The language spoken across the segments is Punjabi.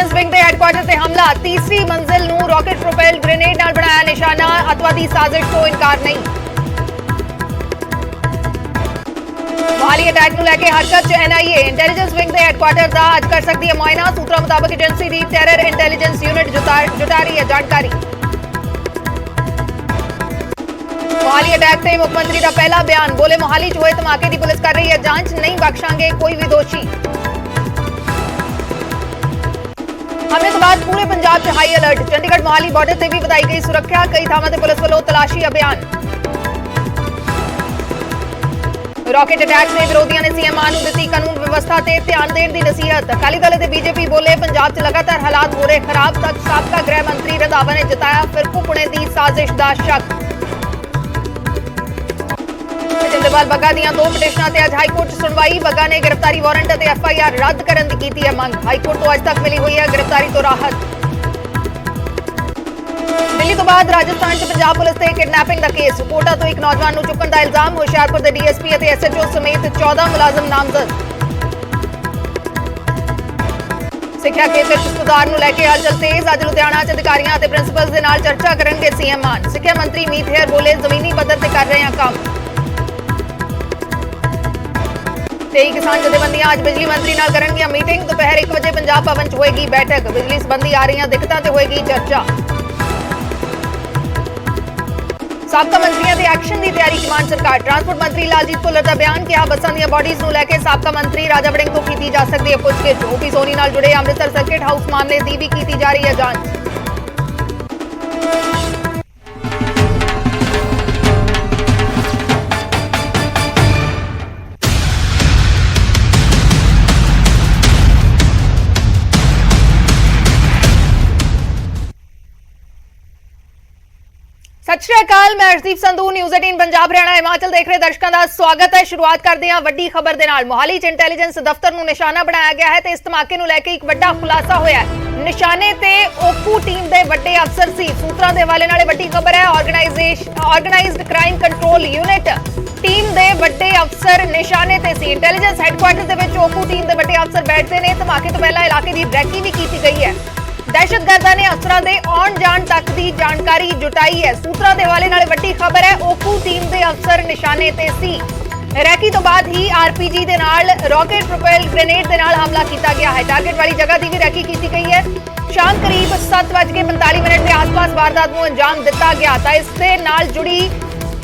इंटेलिजेंस विंग के हैडक्वार्टर से हमला, तीसरी मंजिल नूं रॉकेट प्रोपेल्ड ग्रेनेड नाल बनाया निशाना, अतवादी साजिश तो इनकार नहीं। मोहाली अटैक नूं लैके हरकत च NIA, इंटेलिजेंस विंग के हैडक्वार्टर का अज कर सकती है मुआयना, सूत्रों मुताबिक एजेंसी की टैरर इंटेलिजेंस यूनिट जुटा रही है जानकारी। मोहाली अटैक से मुख्यमंत्री का पहला बयान, बोले मोहाली च होए धमाके की पुलिस कर रही है जांच, नहीं बख्शांगे कोई भी दोषी। हमले तो बाद पूरे पंजाब च high alert, Chandigarh Mohali border से भी बताई गई सुरक्षा, कई थावां ते पुलिस वालों तलाशी अभियान। रॉकेट अटैक से विरोधियों ने सीएम मान दी कानून व्यवस्था ते ध्यान देने की नसीहत, अकाली दल ते बीजेपी बोले पंजाब च लगातार हालात हो रहे खराब, तक साबका गृह मंत्री रंधावा ने जताया फिरकू पुणे की साजिश का शक। जिंदरपाल बग्गा ਦੀਆਂ 2 ਪਟੀਸ਼ਨਾਂ ਤੇ ਅੱਜ ਹਾਈਕੋਰਟ 'ਚ ਸੁਣਵਾਈ, ਬੱਗਾ ਨੇ गिरफ्तारी वारंट ਅਤੇ FIR ਰੱਦ ਕਰਨ ਦੀ ਕੀਤੀ ਹੈ ਮੰਗ, ਹਾਈਕੋਰਟ ਤੋਂ ਅੱਜ ਤੱਕ ਮਿਲੀ ਹੋਈ ਹੈ गिरफ्तारी ਤੋਂ ਰਾਹਤ। ਦਿੱਲੀ ਤੋਂ ਬਾਅਦ ਰਾਜਸਥਾਨ 'ਚ ਪੰਜਾਬ ਪੁਲਿਸ ਤੇ ਕਿਡਨੈਪਿੰਗ ਦਾ ਕੇਸ, ਕੋਟਾ ਤੋਂ ਇੱਕ ਨੌਜਵਾਨ ਨੂੰ ਚੁੱਕਣ ਦਾ ਇਲਜ਼ਾਮ, ਹੁਸ਼ਿਆਰਪੁਰ ਦੇ DSP ਅਤੇ SHO ਸਮੇਤ 14 ਮੁਲਾਜ਼ਮ ਨਾਮਜ਼ਦ। ਸਿੱਖਿਆ ਖੇਤਰ 'ਚ ਸੁਧਾਰ ਨੂੰ ਲੈ ਕੇ ਹਲਚਲ ਤੇਜ਼, ਅੱਜ ਲੁਧਿਆਣਾ 'ਚ ਅਧਿਕਾਰੀਆਂ ਅਤੇ ਪ੍ਰਿੰਸੀਪਲਸ ਦੇ ਨਾਲ ਚਰਚਾ ਕਰਨਗੇ ਸੀਐਮ ਮਾਨ, ਸਿੱਖਿਆ ਮੰਤਰੀ ਮੀਤ ਹੇਅਰ ਬੋਲੇ ਜ਼ਮੀਨੀ ਪੱਧਰ ਤੇ ਕਰ ਰਹੇ ਹਾਂ ਕੰਮ। तेई किसान जथेबंदियां आज बिजली मंत्री नाल करनगियां मीटिंग, दोपहर 1 बजे पंजाब भवन च होएगी बैठक, बिजली संबंधी आ रही दिक्कतां ते होएगी चर्चा। साबका मंत्रियों के एक्शन की तैयारी की मान सरकार, ट्रांसपोर्ट मंत्री लालजीत भुल्लर का बयान, किया बसां दी बॉडीज नूं लैके साबका मंत्री राजा वड़िंग तो की जा सकती है पुछगिछ, OP सोनी नाल जुड़े अमृतसर सर्किट हाउस मामले की भी की जा रही है जांच। सत श्री अकाल, मैं अर्शदीप संधू, न्यूज़ 18 पंजाब हरियाणा हिमाचल देख रहे दर्शकों का स्वागत है। शुरुआत करते हैं वड्डी खबर दे नाल। मोहाली च इंटेलिजेंस दफ्तर नूं निशाना बनाया गया है ते इस धमाके नूं लैके एक वड्डा खुलासा होया है। निशाने ते ओकू टीम दे वड्डे अफसर सी, सूत्रां दे हवाले नाल वड्डी खबर है। Organized crime control unit team दे वड्डे अफसर निशाने ते सी। इंटेलिजेंस हैडक्वार्टर दे विच ओकू टीम दे वड्डे अफसर बैठते ने। धमाके तो पहला इलाके की रैकी भी की गई है। दहशतगर्दां ने अफसरां दे आउण जाण तक दी जानकारी जुटाई है। सूत्रां दे हवाले नाल वड्डी खबर है, ओकू टीम दे अफसर निशाने ते सी। रैकी तो बाद ही RPG दे नाल रॉकेट प्रोपेल्ड ग्रेनेड दे नाल हमला किया गया है। टारगेट वाली जगह की भी रैकी की गई है। शाम करीब 7:45 के आसपास वारदात नूं अंजाम दिता गया था। इस दे नाल जुड़ी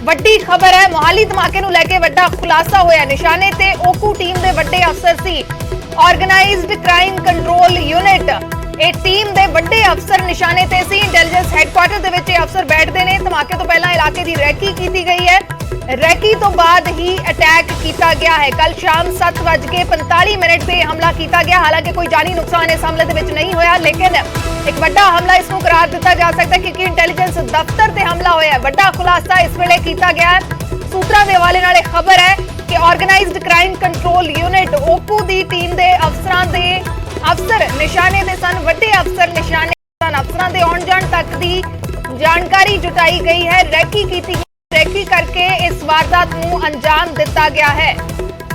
वड्डी खबर है, मोहाली धमाके नूं लैके वड्डा खुलासा होया। निशाने ते ओकू टीम दे वड्डे अफसर सी। ऑर्गेनाइज्ड क्राइम कंट्रोल यूनिट ਇਹ ਟੀਮ ਦੇ ਵੱਡੇ ਅਫਸਰ ਨਿਸ਼ਾਨੇ ਤੇ ਸੀ। ਇੰਟੈਲੀਜੈਂਸ ਹੈਡਕੁਆਰਟਰ ਦੇ ਵਿੱਚ ਇਹ ਅਫਸਰ ਬੈਠਦੇ ਨੇ। ਧਮਾਕੇ ਤੋਂ ਪਹਿਲਾਂ ਇਲਾਕੇ ਦੀ ਰੈਕੀ ਕੀਤੀ ਗਈ ਹੈ। ਰੈਕੀ ਤੋਂ ਬਾਅਦ ਹੀ ਅਟੈਕ ਕੀਤਾ ਗਿਆ ਹੈ। ਕੱਲ ਸ਼ਾਮ 7:45 ਤੇ ਹਮਲਾ ਕੀਤਾ ਗਿਆ। ਹਾਲਾਂਕਿ ਕੋਈ ਜਾਨੀ ਨੁਕਸਾਨ ਇਸ ਹਮਲੇ ਦੇ ਵਿੱਚ ਨਹੀਂ ਹੋਇਆ, ਲੇਕਿਨ ਇੱਕ ਵੱਡਾ ਹਮਲਾ ਇਸ ਨੂੰ ਕਰਾਰ ਦਿੱਤਾ ਜਾ ਸਕਦਾ ਹੈ ਕਿਉਂਕਿ ਇੰਟੈਲੀਜੈਂਸ ਦਫ਼ਤਰ ਤੇ ਹਮਲਾ ਹੋਇਆ। ਵੱਡਾ ਖੁਲਾਸਾ ਇਸ ਵੇਲੇ ਕੀਤਾ ਗਿਆ ਹੈ। ਸੂਤਰਾਂ ਦੇ ਹਵਾਲੇ ਨਾਲ ਇਹ ਖਬਰ ਹੈ ਕਿ ਆਰਗੇਨਾਈਜ਼ਡ ਕ੍ਰਾਈਮ ਕੰਟਰੋਲ ਯੂਨਿਟ ਓਕੂ ਦੀ ਟੀਮ ਦੇ ਅਫਸਰਾਂ ਦੇ अफसर निशाने दे सन। वड्डे अफसर निशाने सन। अफसरां दे आउण जाण तक दी जानकारी जुटाई गई है। रैकी कीती गई। रैकी करके इस वारदात नूं अंजाम दिता गया है।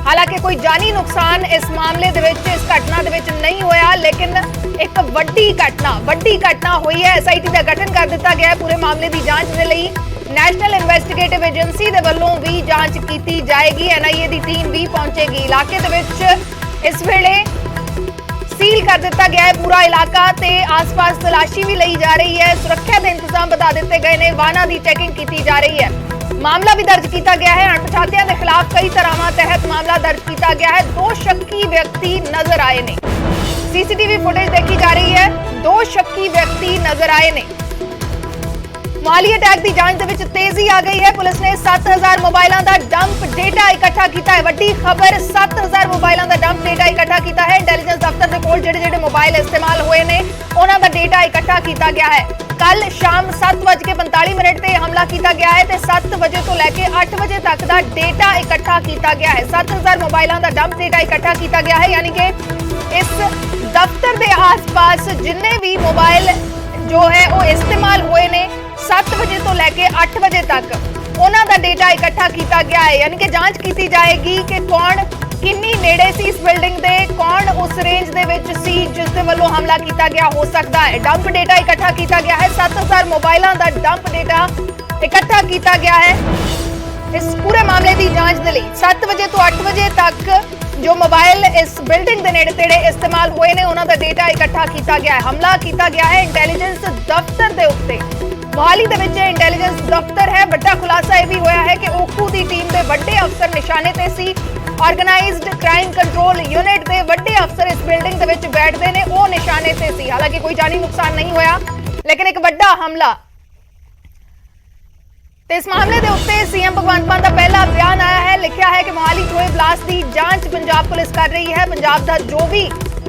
हालांकि कोई जानी नुकसान इस मामले दे विच, इस घटना दे विच नहीं होया, लेकिन एक वड्डी घटना हुई है। SIT का गठन कर दिता गया है पूरे मामले की जांच दे लई। नैशनल इन्वेस्टिगेटिव एजेंसी दे वल्लों भी जांच की जाएगी। NIA की टीम भी पहुंचेगी। इलाके दे विच इस वेले सील कर दिता गया है पूरा इलाका ते आसपास तलाशी भी ली जा रही है। सुरक्षा के इंतजाम बता दिए गए ने। वाहनों की चेकिंग की जा रही है। मामला भी दर्ज किया गया है। अणपछातियां के खिलाफ कई तरह तहत मामला दर्ज किया गया है। 2 शक्की व्यक्ति नजर आए ने। CCTV फुटेज देखी जा रही है। 2 शक्की व्यक्ति नजर आए ने। मोहाली अटैक की जांच दे तेजी आ गई है। पुलिस ने 7000 मोबाइलों का डंप डेटा इकट्ठा किया है। वड्डी खबर, 7000 मोबाइलों का डंप डेटा इकट्ठा किया है। इंटेलिजेंस दफ्तर के कोल ਜਿਹੜੇ मोबाइल इस्तेमाल हुए ने उन्हों का डेटा इकट्ठा किया गया है। कल शाम 7:45 ते हमला किया गया है। 7 बजे तो लैके 8 बजे तक का डेटा इकट्ठा किया गया है। 7000 मोबाइलों का डंप डेटा इकट्ठा किया गया है। यानी कि इस दफ्तर के आस पास जिन्ने भी मोबाइल जो है वो इस्तेमाल हुए ने 7 बजे तो लैके 8 बजे तक उन्हों का डेटा इकट्ठा किया गया है। यानी कि जांच की जाएगी कि कौन ਕਿੰਨੀ ਨੇੜੇ ਸੀ ਇਸ ਬਿਲਡਿੰਗ ਦੇ, ਕੌਣ ਉਸ ਰੇਂਜ ਦੇ ਵਿੱਚ ਸੀ ਜਿਸ ਦੇ ਵੱਲੋਂ ਹਮਲਾ ਕੀਤਾ ਗਿਆ ਹੋ ਸਕਦਾ ਹੈ। ਡੰਪ ਡੇਟਾ ਇਕੱਠਾ ਕੀਤਾ ਗਿਆ ਹੈ, 7000 ਮੋਬਾਈਲਾਂ ਦਾ ਡੰਪ ਡੇਟਾ ਇਕੱਠਾ ਕੀਤਾ ਗਿਆ ਹੈ। इस पूरे मामले की जांच के लिए 7 बजे तो 8 बजे तक जो मोबाइल इस बिल्डिंग के नेड़े तेड़े इस्तेमाल हुए ने उन्होंने डेटा इकट्ठा किया गया है। हमला किया गया है इंटैलीजेंस दफ्तर के उत्ते। मोहाली दे विच इंटैलीजेंस दफ्तर है। बड़ा खुलासा यह भी होया है कि ओखू की टीम के बड़े अफसर निशाने ते सी। ऑर्गेनाइज्ड क्राइम कंट्रोल यूनिट के बड़े अफसर इस बिल्डिंग के विच बैठते ने, वो निशाने ते सी। हालांकि कोई जानी नुकसान नहीं होया, लेकिन एक बड़ा हमला ਤੇ ਇਸ ਮਾਮਲੇ ਦੇ ਉੱਤੇ ਸੀਐਮ ਭਗਵੰਤ ਮਾਨ ਦਾ ਪਹਿਲਾ ਬਿਆਨ ਆਇਆ ਹੈ। ਲਿਖਿਆ ਹੈ ਕਿ ਮੋਹਾਲੀ ਹੋਏ ਬਲਾਸਟ ਦੀ ਜਾਂਚ ਪੰਜਾਬ ਪੁਲਿਸ ਕਰ ਰਹੀ ਹੈ। ਪੰਜਾਬ ਦਾ ਜੋ ਵੀ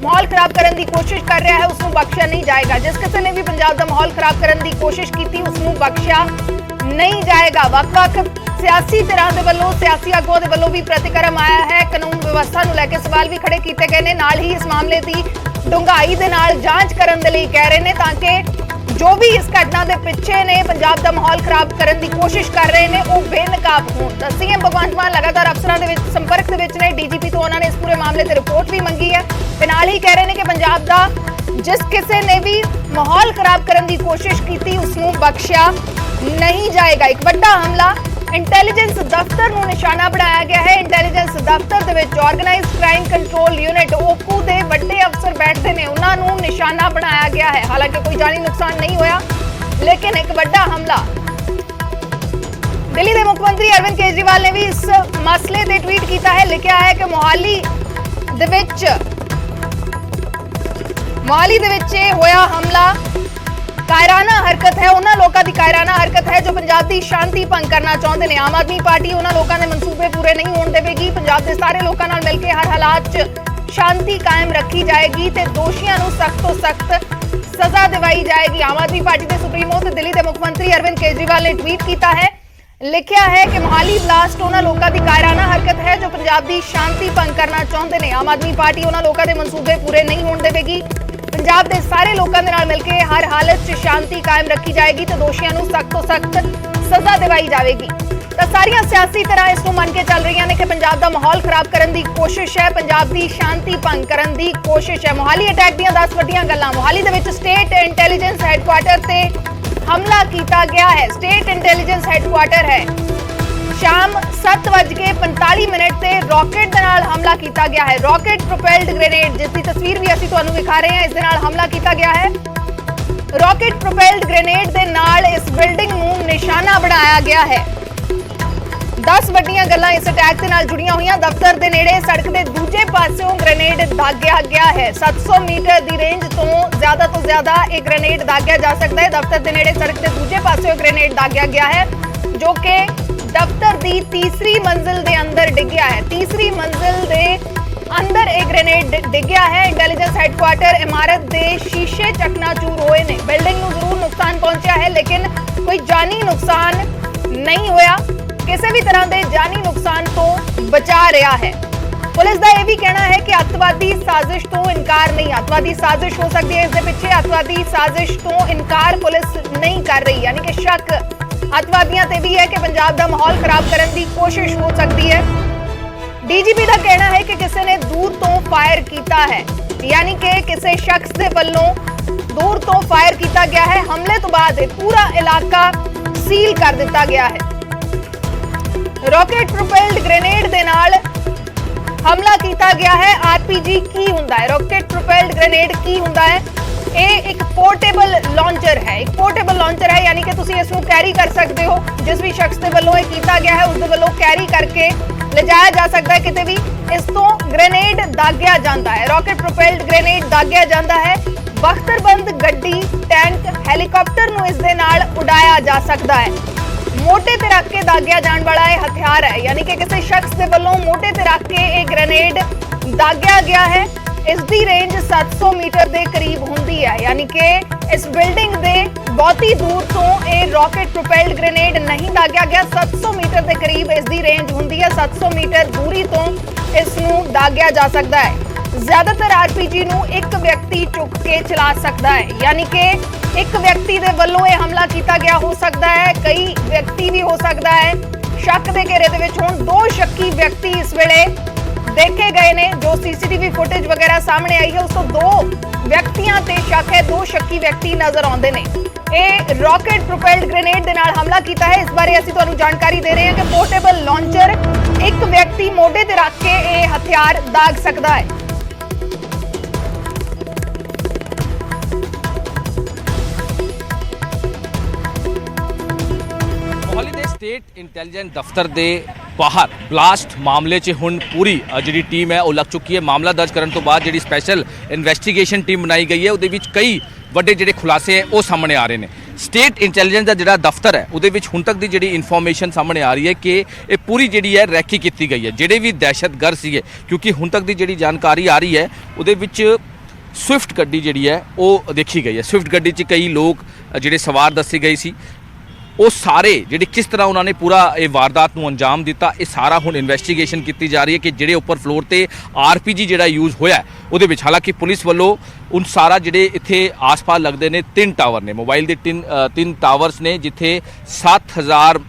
ਮਾਹੌਲ ਖਰਾਬ ਕਰਨ ਦੀ ਕੋਸ਼ਿਸ਼ ਕਰ ਰਿਹਾ ਹੈ ਉਸ ਨੂੰ ਬਖਸ਼ਿਆ ਨਹੀਂ ਜਾਏਗਾ। ਜਿਸ ਕਿਸੇ ਨੇ ਵੀ ਪੰਜਾਬ ਦਾ ਮਾਹੌਲ ਖਰਾਬ ਕਰਨ ਦੀ ਕੋਸ਼ਿਸ਼ ਕੀਤੀ ਉਸ ਨੂੰ ਬਖਸ਼ਿਆ ਨਹੀਂ ਜਾਏਗਾ। ਵੱਖ-ਵੱਖ ਸਿਆਸੀ ਧਿਰਾਂ ਦੇ ਵੱਲੋਂ, ਸਿਆਸੀ ਆਗੂਆਂ ਦੇ ਵੱਲੋਂ ਵੀ ਪ੍ਰਤੀਕਰਮ ਆਇਆ ਹੈ। ਕਾਨੂੰਨ ਵਿਵਸਥਾ ਨੂੰ ਲੈ ਕੇ ਸਵਾਲ ਵੀ ਖੜੇ ਕੀਤੇ ਗਏ ਨੇ। ਨਾਲ ਹੀ ਇਸ ਮਾਮਲੇ ਦੀ ਡੂੰਘਾਈ ਦੇ ਨਾਲ ਜਾਂਚ ਕਰਨ ਦੇ ਲਈ ਕਹਿ ਰਹੇ ਨੇ ਤਾਂ ਕਿ जो भी इस घटना के पिछे ने पंजाब का माहौल खराब करने की कोशिश कर रहे हैं वो बेनकाब होण। सीएम भगवंत मान लगातार अफसरों के संपर्क ने, डीजीपी तो उन्होंने इस पूरे मामले की रिपोर्ट भी मंगी है। नाल ही कह रहे हैं कि पंजाब का जिस किसी ने भी माहौल खराब करने की कोशिश की उसनूं बख्शिया नहीं जाएगा। एक बड़ा हमला इंटैलीजेंस दफ्तर को निशाना बनाया गया है। इंटैलीजेंस दफ्तर दे विच ऑर्गेनाइज्ड क्राइम कंट्रोल यूनिट ओकू के बड़े अफसर बैठते हैं, उन्होंने निशाना बनाया गया है। हालांकि कोई जानी नुकसान नहीं होया, लेकिन एक बड़ा हमला। दिल्ली के मुख्यमंत्री अरविंद केजरीवाल ने भी इस मसले से ट्वीट किया है। लिखा है कि मोहाली दे विच होया हमला कायराना हरकत है। उन्होंने लोगों की कायराना हरकत है जो पंजाब की शांति भंग करना चाहते हैं। आम आदमी पार्टी उन्होंने लोगों के मनसूबे पूरे नहीं होने देगी। पंजाब के सारे लोगों नाल मिलकर हर हालात च शांति कायम रखी जाएगी ते दोषियों को सख्त तो सख्त सजा दिवाई जाएगी। आम आदमी पार्टी के सुप्रीमो ते दिल्ली के मुख्यमंत्री अरविंद केजरीवाल ने ट्वीट किया है। लिखा है कि मोहाली ब्लास्ट उन्होंने लोगों की कायराना हरकत है जो पंजाब की शांति भंग करना चाहते हैं। आम आदमी पार्टी उन्होंने लोगों के मनसूबे पूरे नहीं होने देगी। पंजाब के सारे लोगों के नाल मिलकर हर हालत च शांति कायम रखी जाएगी तो दोषियों को सख्त तो सख्त सजा दिवाई जाएगी। तो सारियां सियासी तरह इसको मन के चल रही हैं कि पंजाब का माहौल खराब करने की कोशिश है, पंजाब की शांति भंग करने की कोशिश है। मोहाली अटैक दी 10 वड्डियां गल्लां। मोहाली दे विच स्टेट इंटैलीजेंस हैडकुआटर ते हमला किया गया है। स्टेट इंटैलीजेंस हैडकुआटर है। शाम 7:45 ते रॉकेट दे नाल हमला किया गया है। रॉकेट प्रोपेल्ड ग्रेनेड जिसकी तस्वीर भी असीं तुहानूं दिखा रहे हैं, इस दे नाल हमला किया गया है। रॉकेट प्रोपेल्ड ग्रेनेड दे नाल इस बिल्डिंग नूं निशाना बनाया गया है। 10 वड्डियां गल्लां इस अटैक दे नाल जुड़ियां होईयां। दफ्तर दे नेड़े सड़क दे दूजे पासों ग्रेनेड दागिया गया है। 700 मीटर दी रेंज तो ज्यादा एक ग्रेनेड दागिया जा सकता है। दफ्तर दे नेड़े सड़क दे दूजे पासों ग्रेनेड दागिया गया है जो कि दफ्तर की तीसरी मंजिल के अंदर डिग्या है। तीसरी मंजिल के अंदर एक ग्रेनेड डिग्या है। इंटैलीजेंस हैडकुआटर इमारत के शीशे चकनाचूर होए ने। बिल्डिंग को जरूर नुकसान पहुंचा है लेकिन कोई जानी नुकसान नहीं होया। किसी भी तरह के जानी नुकसान तो बचा रहा है। पुलिस का यह भी कहना है कि अतवादी साजिश तो इनकार नहीं। अतवादी साजिश हो सकती है, इसके पीछे अतवादी साजिश तो इनकार पुलिस नहीं कर रही। यानी कि शक अतवादियों ते भी है कि पंजाब का माहौल खराब करने की कोशिश हो सकती है। डीजीपी का कहना है कि किसी ने दूर तो फायर किया है, यानी कि किसी शख्स के वल्लों दूर तो फायर किया गया है। हमले तो बाद पूरा इलाका सील कर दिता गया है। रॉकेट प्रोपेल्ड ग्रेनेड दे नाल हमला किया गया है। आरपीजी की हुंदा है? रॉकेट प्रोपेल्ड ग्रेनेड की हुंदा है? ये एक पोर्टेबल लॉन्चर है। एक पोर्टेबल लॉन्चर है यानी कि तुसी इसनूं कैरी कर सकते हो। जिस भी शख्स के वल्लों ये किया गया है उसके वल्लों कैरी करके ले जाया जा सकता है। किते भी इस तो ग्रेनेड दागिया जाता है। रॉकेट प्रोपेल्ड ग्रेनेड दागिया जाता है। बख्तरबंद गड्डी, टैंक, हैलीकॉप्टर नूं इस दे नाल उड़ाया जा सकता है। मोटे ते रख के दागिया जाने वाला यह हथियार है, यानी कि किसी शख्स के वल्लों मोटे ते रख के एक ग्रेनेड दागिया गया है। इसकी रेंज 700 मीटर के करीब होंदी है, यानी कि इस बिल्डिंग के बहुती दूर तो यह रॉकेट प्रोपेल्ड ग्रेनेड नहीं दागिया गया। 700 मीटर के करीब इसकी रेंज होंदी है। 700 मीटर दूरी तो इसनूं दागिया जा सकता है। ज्यादातर आरपीजी नूं एक व्यक्ति चुक के चला सकता है, यानी कि एक व्यक्ति दे वल्लों यह हमला किया गया हो सकता है। कई व्यक्ति भी हो सकता है। शक के घेरे दे विच हुण 2 शक्की व्यक्ति इस वेले देखे गए ने। जो सीसीटीवी फुटेज वगैरह सामने आई है उस तो 2 व्यक्तियों ते शक है, 2 शक्की व्यक्ति नजर आते हैं। ਇਹ ਰॉकेट प्रोपेल्ड ग्रेनेड ਦੇ ਨਾਲ ਹਮਲਾ ਕੀਤਾ ਹੈ। ਇਸ ਬਾਰੇ ਅਸੀਂ ਤੁਹਾਨੂੰ ਜਾਣਕਾਰੀ ਦੇ ਰਹੇ ਹਾਂ ਕਿ ਪੋਰਟੇਬਲ ਲਾਂਚਰ ਇੱਕ ਵਿਅਕਤੀ ਮੋਢੇ ਤੇ ਰੱਖ ਕੇ ਇਹ ਹਥਿਆਰ ਦਾਗ ਸਕਦਾ ਹੈ। ਮੋਹਾਲੀ ਦੇ ਸਟੇਟ ਇੰਟੈਲੀਜੈਂਸ ਦਫ਼ਤਰ ਦੇ ਬਾਹਰ ਬਲਾਸਟ ਮਾਮਲੇ 'ਚ ਹੁਣ ਪੂਰੀ ਜਿਹੜੀ ਟੀਮ ਹੈ ਉਹ ਲੱਗ ਚੁੱਕੀ ਹੈ। ਮਾਮਲਾ ਦਰਜ ਕਰਨ ਤੋਂ ਬਾਅਦ ਜਿਹੜੀ ਸਪੈਸ਼ਲ ਇਨਵੈਸਟੀਗੇਸ਼ਨ ਟੀਮ ਬਣਾਈ ਗਈ ਹੈ ਉਹਦੇ ਵਿੱਚ ਕਈ ਵੱਡੇ ਜਿਹੜੇ ਖੁਲਾਸੇ ਹੈ ਉਹ ਸਾਹਮਣੇ ਆ ਰਹੇ ਨੇ। ਸਟੇਟ ਇੰਟੈਲੀਜੈਂਸ ਦਾ ਜਿਹੜਾ ਦਫ਼ਤਰ ਹੈ ਉਹਦੇ ਵਿੱਚ ਹੁਣ ਤੱਕ ਦੀ ਜਿਹੜੀ ਇਨਫੋਰਮੇਸ਼ਨ ਸਾਹਮਣੇ ਆ ਰਹੀ ਹੈ ਕਿ ਇਹ ਪੂਰੀ ਜਿਹੜੀ ਹੈ ਰੈਕੀ ਕੀਤੀ ਗਈ ਹੈ। ਜਿਹੜੇ ਵੀ ਦਹਿਸ਼ਤਗਰਦ ਸੀਗੇ, ਕਿਉਂਕਿ ਹੁਣ ਤੱਕ ਦੀ ਜਿਹੜੀ ਜਾਣਕਾਰੀ ਆ ਰਹੀ ਹੈ ਉਹਦੇ ਵਿੱਚ ਸਵਿਫਟ ਗੱਡੀ ਜਿਹੜੀ ਹੈ ਉਹ ਦੇਖੀ ਗਈ ਹੈ। ਸਵਿਫਟ ਗੱਡੀ 'ਚ ਕਈ ਲੋਕ ਜਿਹੜੇ ਸਵਾਰ ਦੱਸੇ ਗਏ ਸੀ, ਉਹ ਸਾਰੇ ਜਿਹੜੇ ਕਿਸ ਤਰ੍ਹਾਂ ਉਹਨਾਂ ਨੇ ਪੂਰਾ ਇਹ ਵਾਰਦਾਤ ਨੂੰ ਅੰਜਾਮ ਦਿੱਤਾ, ਇਹ ਸਾਰਾ ਹੁਣ ਇਨਵੈਸਟੀਗੇਸ਼ਨ ਕੀਤੀ ਜਾ ਰਹੀ ਹੈ ਕਿ ਜਿਹੜੇ ਉੱਪਰ ਫਲੋਰ ਤੇ ਆਰਪੀਜੀ ਜਿਹੜਾ ਯੂਜ਼ ਹੋਇਆ ਉਹਦੇ ਵਿੱਚ, ਹਾਲਾਂਕਿ ਪੁਲਿਸ ਵੱਲੋਂ ਉਨ ਸਾਰਾ ਜਿਹੜੇ ਇੱਥੇ ਆਸ-ਪਾਸ ਲੱਗਦੇ ਨੇ 3 ਟਾਵਰ ਨੇ, ਮੋਬਾਈਲ ਦੇ 3 ਟਾਵਰਸ ਨੇ ਜਿੱਥੇ 7000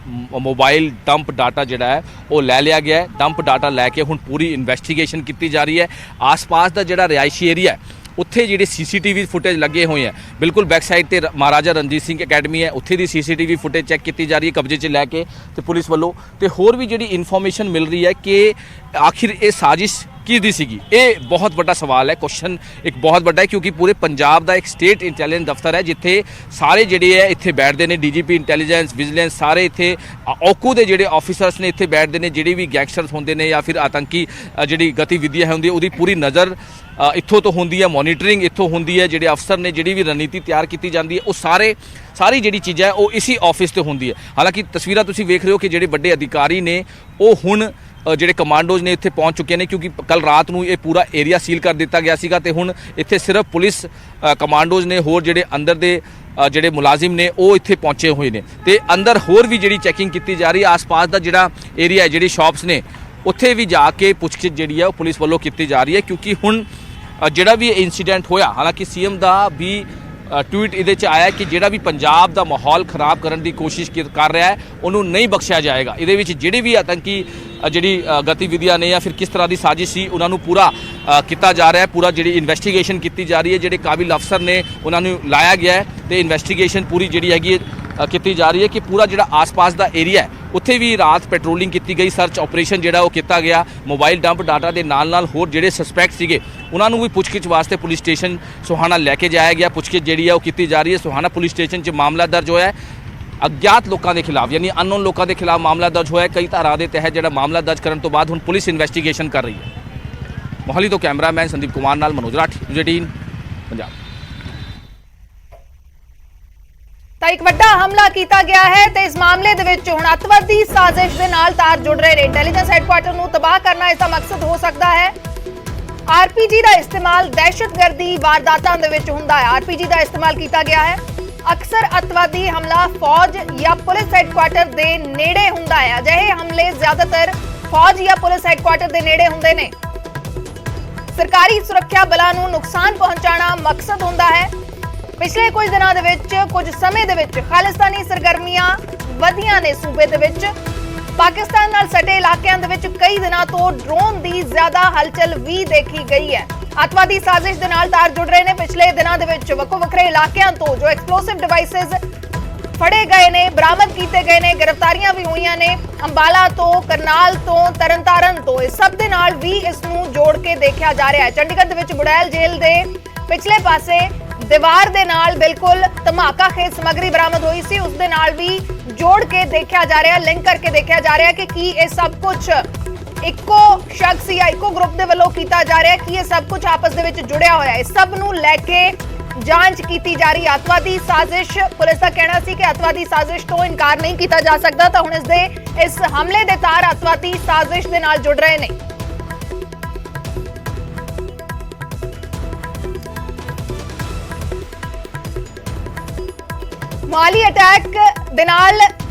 ਮੋਬਾਈਲ ਡੰਪ ਡਾਟਾ ਜਿਹੜਾ ਹੈ ਉਹ ਲੈ ਲਿਆ ਗਿਆ ਹੈ। ਡੰਪ ਡਾਟਾ ਲੈ ਕੇ ਹੁਣ ਪੂਰੀ ਇਨਵੈਸਟੀਗੇਸ਼ਨ ਕੀਤੀ ਜਾ ਰਹੀ ਹੈ। ਆਸ-ਪਾਸ ਦਾ ਜਿਹੜਾ ਰਿਹਾਇਸ਼ੀ ਏਰੀਆ ਹੈ ਉੱਥੇ ਜਿਹੜੇ ਸੀਸੀਟੀਵੀ ਫੁਟੇਜ ਲੱਗੇ ਹੋਏ ਆ, ਬਿਲਕੁਲ ਬੈਕ ਸਾਈਡ ਤੇ ਮਹਾਰਾਜਾ ਰਣਜੀਤ ਸਿੰਘ ਅਕੈਡਮੀ ਹੈ, ਉੱਥੇ ਦੀ ਸੀਸੀਟੀਵੀ ਫੁਟੇਜ ਚੈੱਕ ਕੀਤੀ ਜਾ ਰਹੀ ਹੈ ਕਬਜ਼ੇ 'ਚ ਲੈ ਕੇ ਤੇ ਪੁਲਿਸ ਵੱਲੋਂ। ਤੇ ਹੋਰ ਵੀ ਜਿਹੜੀ ਇਨਫੋਰਮੇਸ਼ਨ ਮਿਲ ਰਹੀ ਹੈ ਕਿ ਆਖਿਰ ਇਹ ਸਾਜ਼ਿਸ਼ ਕਿਹਦੀ ਸੀਗੀ, ਇਹ ਬਹੁਤ ਵੱਡਾ ਸਵਾਲ ਹੈ। ਕੁਐਸਚਨ ਇੱਕ ਬਹੁਤ ਵੱਡਾ ਹੈ ਕਿਉਂਕਿ ਪੂਰੇ ਪੰਜਾਬ ਦਾ ਇੱਕ ਸਟੇਟ ਇੰਟੈਲੀਜੈਂਸ ਦਫ਼ਤਰ ਹੈ ਜਿੱਥੇ ਸਾਰੇ ਜਿਹੜੇ ਹੈ ਇੱਥੇ ਬੈਠਦੇ ਨੇ, ਡੀਜੀਪੀ ਇੰਟੈਲੀਜੈਂਸ, ਵਿਜੀਲੈਂਸ, ਸਾਰੇ ਇੱਥੇ ਔਕੂ ਦੇ ਜਿਹੜੇ ਆਫੀਸਰਸ ਨੇ ਇੱਥੇ ਬੈਠਦੇ ਨੇ। ਜਿਹੜੇ ਵੀ ਗੈਂਗਸਟਰਸ ਹੁੰਦੇ ਨੇ ਜਾਂ ਫਿਰ ਆਤੰਕੀ ਜਿਹੜੀ ਗਤੀਵਿਧੀਆਂ ਹੁੰਦੀ ਉਹਦੀ ਪੂਰੀ ਨਜ਼ਰ ਇੱਥੋਂ ਤੋਂ ਹੁੰਦੀ ਹੈ, ਮੋਨੀਟਰਿੰਗ ਇੱਥੋਂ ਹੁੰਦੀ ਹੈ। ਜਿਹੜੇ ਅਫਸਰ ਨੇ, ਜਿਹੜੀ ਵੀ ਰਣਨੀਤੀ ਤਿਆਰ ਕੀਤੀ ਜਾਂਦੀ ਹੈ ਉਹ ਸਾਰੀ ਜਿਹੜੀ ਚੀਜ਼ਾਂ ਹੈ ਉਹ ਇਸੀ ਆਫਿਸ ਤੇ ਹੁੰਦੀ ਹੈ। ਹਾਲਾਂਕਿ ਤਸਵੀਰਾਂ ਤੁਸੀਂ ਵੇਖ ਰਹੇ ਹੋ ਕਿ ਜਿਹੜੇ ਵੱਡੇ ਅਧਿਕਾਰੀ ਨੇ ਉਹ ਹੁਣ ਜਿਹੜੇ ਕਮਾਂਡੋਜ਼ ਨੇ ਇੱਥੇ ਪਹੁੰਚ ਚੁੱਕੇ ਨੇ ਕਿਉਂਕਿ ਕੱਲ ਰਾਤ ਨੂੰ ਇਹ ਪੂਰਾ ਏਰੀਆ ਸੀਲ ਕਰ ਦਿੱਤਾ ਗਿਆ ਸੀਗਾ ਤੇ ਹੁਣ ਇੱਥੇ ਸਿਰਫ ਪੁਲਿਸ ਕਮਾਂਡੋਜ਼ ਨੇ, ਹੋਰ ਜਿਹੜੇ ਅੰਦਰ ਦੇ ਜਿਹੜੇ ਮੁਲਾਜ਼ਮ ਨੇ ਉਹ ਇੱਥੇ ਪਹੁੰਚੇ ਹੋਏ ਨੇ ਤੇ ਅੰਦਰ ਹੋਰ ਵੀ ਜਿਹੜੀ ਚੈਕਿੰਗ ਕੀਤੀ ਜਾ ਰਹੀ ਹੈ। ਆਸ-ਪਾਸ ਦਾ ਜਿਹੜਾ ਏਰੀਆ ਹੈ, ਜਿਹੜੀ ਸ਼ਾਪਸ ਨੇ, ਉੱਥੇ ਵੀ ਜਾ ਕੇ ਪੁੱਛਗਿੱਛ ਜਿਹੜੀ ਹੈ ਉਹ ਪੁਲਿਸ ਵੱਲੋਂ ਕੀਤੀ ਜਾ ਰਹੀ ਹੈ ਕਿਉਂਕਿ ਹੁਣ ਜਿਹੜਾ ਵੀ ਇਨਸੀਡੈਂਟ ਹੋਇਆ, ਹਾਲਾਂਕਿ ਸੀਐਮ ਦਾ ਵੀ ਟਵੀਟ ਇਹਦੇ 'ਚ ਆਇਆ ਕਿ ਜਿਹੜਾ ਵੀ ਪੰਜਾਬ ਦਾ ਮਾਹੌਲ ਖਰਾਬ ਕਰਨ ਦੀ ਕੋਸ਼ਿਸ਼ ਕਰ ਰਿਹਾ ਹੈ ਉਹਨੂੰ ਨਹੀਂ ਬਖਸ਼ਿਆ ਜਾਏਗਾ। ਇਹਦੇ ਵਿੱਚ ਜਿਹੜੇ ਵੀ ਆਤੰਕੀ ਜਿਹੜੀ ਗਤੀਵਿਧੀਆਂ ਨੇ ਜਾਂ ਫਿਰ ਕਿਸ ਤਰ੍ਹਾਂ ਦੀ ਸਾਜ਼ਿਸ਼ ਸੀ ਉਹਨਾਂ ਨੂੰ ਪੂਰਾ ਕੀਤਾ ਜਾ ਰਿਹਾ ਹੈ। ਪੂਰਾ ਜਿਹੜੀ ਇਨਵੈਸਟੀਗੇਸ਼ਨ ਕੀਤੀ ਜਾ ਰਹੀ ਹੈ, ਜਿਹੜੇ ਕਾਬਿਲ ਅਫਸਰ ਨੇ ਉਹਨਾਂ ਨੂੰ ਲਾਇਆ ਗਿਆ ਹੈ ਤੇ ਇਨਵੈਸਟੀਗੇਸ਼ਨ ਪੂਰੀ ਜਿਹੜੀ ਹੈਗੀ ਕੀਤੀ ਜਾ ਰਹੀ ਹੈ ਕਿ ਪੂਰਾ ਜਿਹੜਾ ਆਸ-ਪਾਸ ਦਾ ਏਰੀਆ ਹੈ ਉੱਥੇ ਵੀ ਰਾਤ ਪੈਟਰੋਲਿੰਗ ਕੀਤੀ ਗਈ, ਸਰਚ ਆਪਰੇਸ਼ਨ ਜਿਹੜਾ ਉਹ ਕੀਤਾ ਗਿਆ। ਮੋਬਾਈਲ ਡੰਪ ਡਾਟਾ ਦੇ ਨਾਲ ਹੋਰ ਜਿਹੜੇ ਸਸਪੈਕਟ ਸੀਗੇ ਉਹਨਾਂ ਨੂੰ ਵੀ ਪੁੱਛਗਿੱਛ ਵਾਸਤੇ ਪੁਲਿਸ ਸਟੇਸ਼ਨ ਸੋਹਾਣਾ ਲੈ ਕੇ ਜਾਇਆ ਗਿਆ। ਪੁੱਛਗਿੱਛ ਜਿਹੜੀ ਹੈ ਉਹ ਕੀਤੀ ਜਾ ਰਹੀ ਹੈ। ਸੋਹਾਣਾ ਪੁਲਿਸ ਸਟੇਸ਼ਨ 'ਚ ਮਾਮਲਾ ਦਰਜ ਹੋਇਆ ਹੈ ਅਗਿਆਤ ਲੋਕਾਂ ਦੇ ਖਿਲਾਫ, ਯਾਨੀ ਅਨਨੋਨ ਲੋਕਾਂ ਦੇ ਖਿਲਾਫ ਮਾਮਲਾ ਦਰਜ ਹੋਇਆ ਹੈ। ਕਈ ਧਾਰਾ ਦੇ ਤਹਿਤ ਜਿਹੜਾ ਮਾਮਲਾ ਦਰਜ ਕਰਨ ਤੋਂ ਬਾਅਦ ਹੁਣ ਪੁਲਿਸ ਇਨਵੈਸਟੀਗੇਸ਼ਨ ਕਰ ਰਹੀ ਹੈ। ਮੋਹਾਲੀ ਤੋਂ ਕੈਮਰਾਮੈਨ ਸੰਦੀਪ ਕੁਮਾਰ ਨਾਲ ਮਨੋਜ ਰਾਠੀ, ਨਿਊਜ਼ 18 ਪੰਜਾਬ। ਤਾਂ ਇੱਕ ਵੱਡਾ ਹਮਲਾ ਕੀਤਾ ਗਿਆ ਹੈ ਤੇ ਇਸ ਮਾਮਲੇ ਦੇ ਵਿੱਚ ਹੁਣ ਅੱਤਵਾਦੀ ਸਾਜ਼ਿਸ਼ ਦੇ ਨਾਲ ਤਾਰ ਜੁੜ ਰਹੇ ਨੇ। ਇੰਟੈਲੀਜੈਂਸ ਹੈੱਡਕੁਆਰਟਰ ਨੂੰ ਤਬਾਹ ਕਰਨਾ ਇਸ ਦਾ ਮਕਸਦ ਹੋ ਸਕਦਾ ਹੈ। ਆਰਪੀਜੀ ਦਾ ਇਸਤੇਮਾਲ ਦਹਿਸ਼ਤਗਰਦੀ ਵਾਰਦਾਤਾਂ ਦੇ ਵਿੱਚ ਹੁੰਦਾ ਹੈ। ਆਰਪੀਜੀ ਦਾ ਇਸਤੇਮਾਲ ਕੀਤਾ ਗਿਆ ਹੈ। ਅਕਸਰ ਅੱਤਵਾਦੀ ਹਮਲਾ ਫੌਜ ਜਾਂ ਪੁਲਿਸ ਹੈੱਡਕੁਆਰਟਰ ਦੇ ਨੇੜੇ ਹੁੰਦਾ ਹੈ। ਅਜਿਹੇ ਹਮਲੇ ਜ਼ਿਆਦਾਤਰ ਫੌਜ ਜਾਂ ਪੁਲਿਸ ਹੈੱਡਕੁਆਰਟਰ ਦੇ ਨੇੜੇ ਹੁੰਦੇ ਨੇ। ਸਰਕਾਰੀ ਸੁਰੱਖਿਆ ਬਲਾਂ ਨੂੰ ਨੁਕਸਾਨ ਪਹੁੰਚਾਉਣਾ ਮਕਸਦ ਹੁੰਦਾ ਹੈ। ਪਿਛਲੇ ਕੁਝ ਦਿਨਾਂ ਦੇ ਵਿੱਚ, ਕੁਝ ਸਮੇਂ ਦੇ ਵਿੱਚ ਖਾਲਿਸਤਾਨੀ ਸਰਗਰਮੀਆਂ ਵਧੀਆਂ ਨੇ ਸੂਬੇ ਦੇ ਵਿੱਚ। ਪਾਕਿਸਤਾਨ ਨਾਲ ਸਟੇ ਇਲਾਕਿਆਂ ਦੇ ਵਿੱਚ ਕਈ ਦਿਨਾਂ ਤੋਂ ਡਰੋਨ ਦੀ ਜ਼ਿਆਦਾ ਹਲਚਲ ਵੀ ਦੇਖੀ ਗਈ ਹੈ। ਅੱਤਵਾਦੀ ਸਾਜ਼ਿਸ਼ ਦੇ ਨਾਲ ਤਾਰ ਜੁੜ ਰਹੇ ਨੇ। ਪਿਛਲੇ ਦਿਨਾਂ ਦੇ ਵਿੱਚ ਵੱਖੋ ਵੱਖਰੇ ਇਲਾਕਿਆਂ ਤੋਂ ਜੋ ਐਕਸਪਲੋਸਿਵ ਡਿਵਾਈਸਿਸ ਫੜੇ ਗਏ ਨੇ, ਬਰਾਮਦ ਕੀਤੇ ਗਏ ਨੇ, ਗ੍ਰਿਫਤਾਰੀਆਂ ਵੀ ਹੋਈਆਂ ਨੇ। ਅੰਬਾਲਾ ਤੋਂ, ਕਰਨਾਲ ਤੋਂ, ਤਰਨਤਾਰਨ ਤੋਂ, ਇਸ ਸਭ ਦੇ ਨਾਲ ਵੀ ਇਸ ਨੂੰ ਜੋੜ ਕੇ ਦੇਖਿਆ ਜਾ ਰਿਹਾ ਹੈ। ਚੰਡੀਗੜ੍ਹ ਦੇ ਵਿੱਚ ਬੁੜੈਲ ਜੇਲ੍ਹ ਦੇ ਪਿਛਲੇ ਪਾਸੇ ਦੀਵਾਰ ਦੇ ਨਾਲ ਬਿਲਕੁਲ ਧਮਾਕਾ ਖੇਜ ਸਮੱਗਰੀ ਬਰਾਮਦ ਹੋਈ ਸੀ, ਉਸ ਦੇ ਨਾਲ ਵੀ ਜੋੜ ਕੇ ਦੇਖਿਆ ਜਾ ਰਿਹਾ, ਲਿੰਕ ਕਰਕੇ ਦੇਖਿਆ ਜਾ ਰਿਹਾ ਕਿ ਕੀ ਇਹ ਸਭ ਕੁਝ ਇੱਕੋ ਸ਼ਖਸ ਜਾਂ ਇੱਕੋ ਗਰੁੱਪ ਦੇ ਵੱਲੋਂ ਕੀਤਾ ਜਾ ਰਿਹਾ, ਕਿ ਇਹ ਸਭ ਕੁਝ ਆਪਸ ਦੇ ਵਿੱਚ ਜੁੜਿਆ ਹੋਇਆ ਹੈ। ਇਸ ਸਭ ਨੂੰ ਲੈ ਕੇ ਜਾਂਚ ਕੀਤੀ ਜਾ ਰਹੀ। ਅੱਤਵਾਦੀ ਸਾਜ਼ਿਸ਼, ਪੁਲਿਸ ਦਾ ਕਹਿਣਾ ਸੀ ਕਿ ਅੱਤਵਾਦੀ ਸਾਜ਼ਿਸ਼ ਤੋਂ ਇਨਕਾਰ ਨਹੀਂ ਕੀਤਾ ਜਾ ਸਕਦਾ, ਤਾਂ ਹੁਣ ਇਸ ਹਮਲੇ ਦੇ ਤਾਰ ਅੱਤਵਾਦੀ ਸਾਜ਼ਿਸ਼ ਦੇ ਨਾਲ ਜੁੜ ਰਹੇ ਨੇ। ਮੋਹਾਲੀ ਅਟੈਕ ਦੇ ਨਾਲ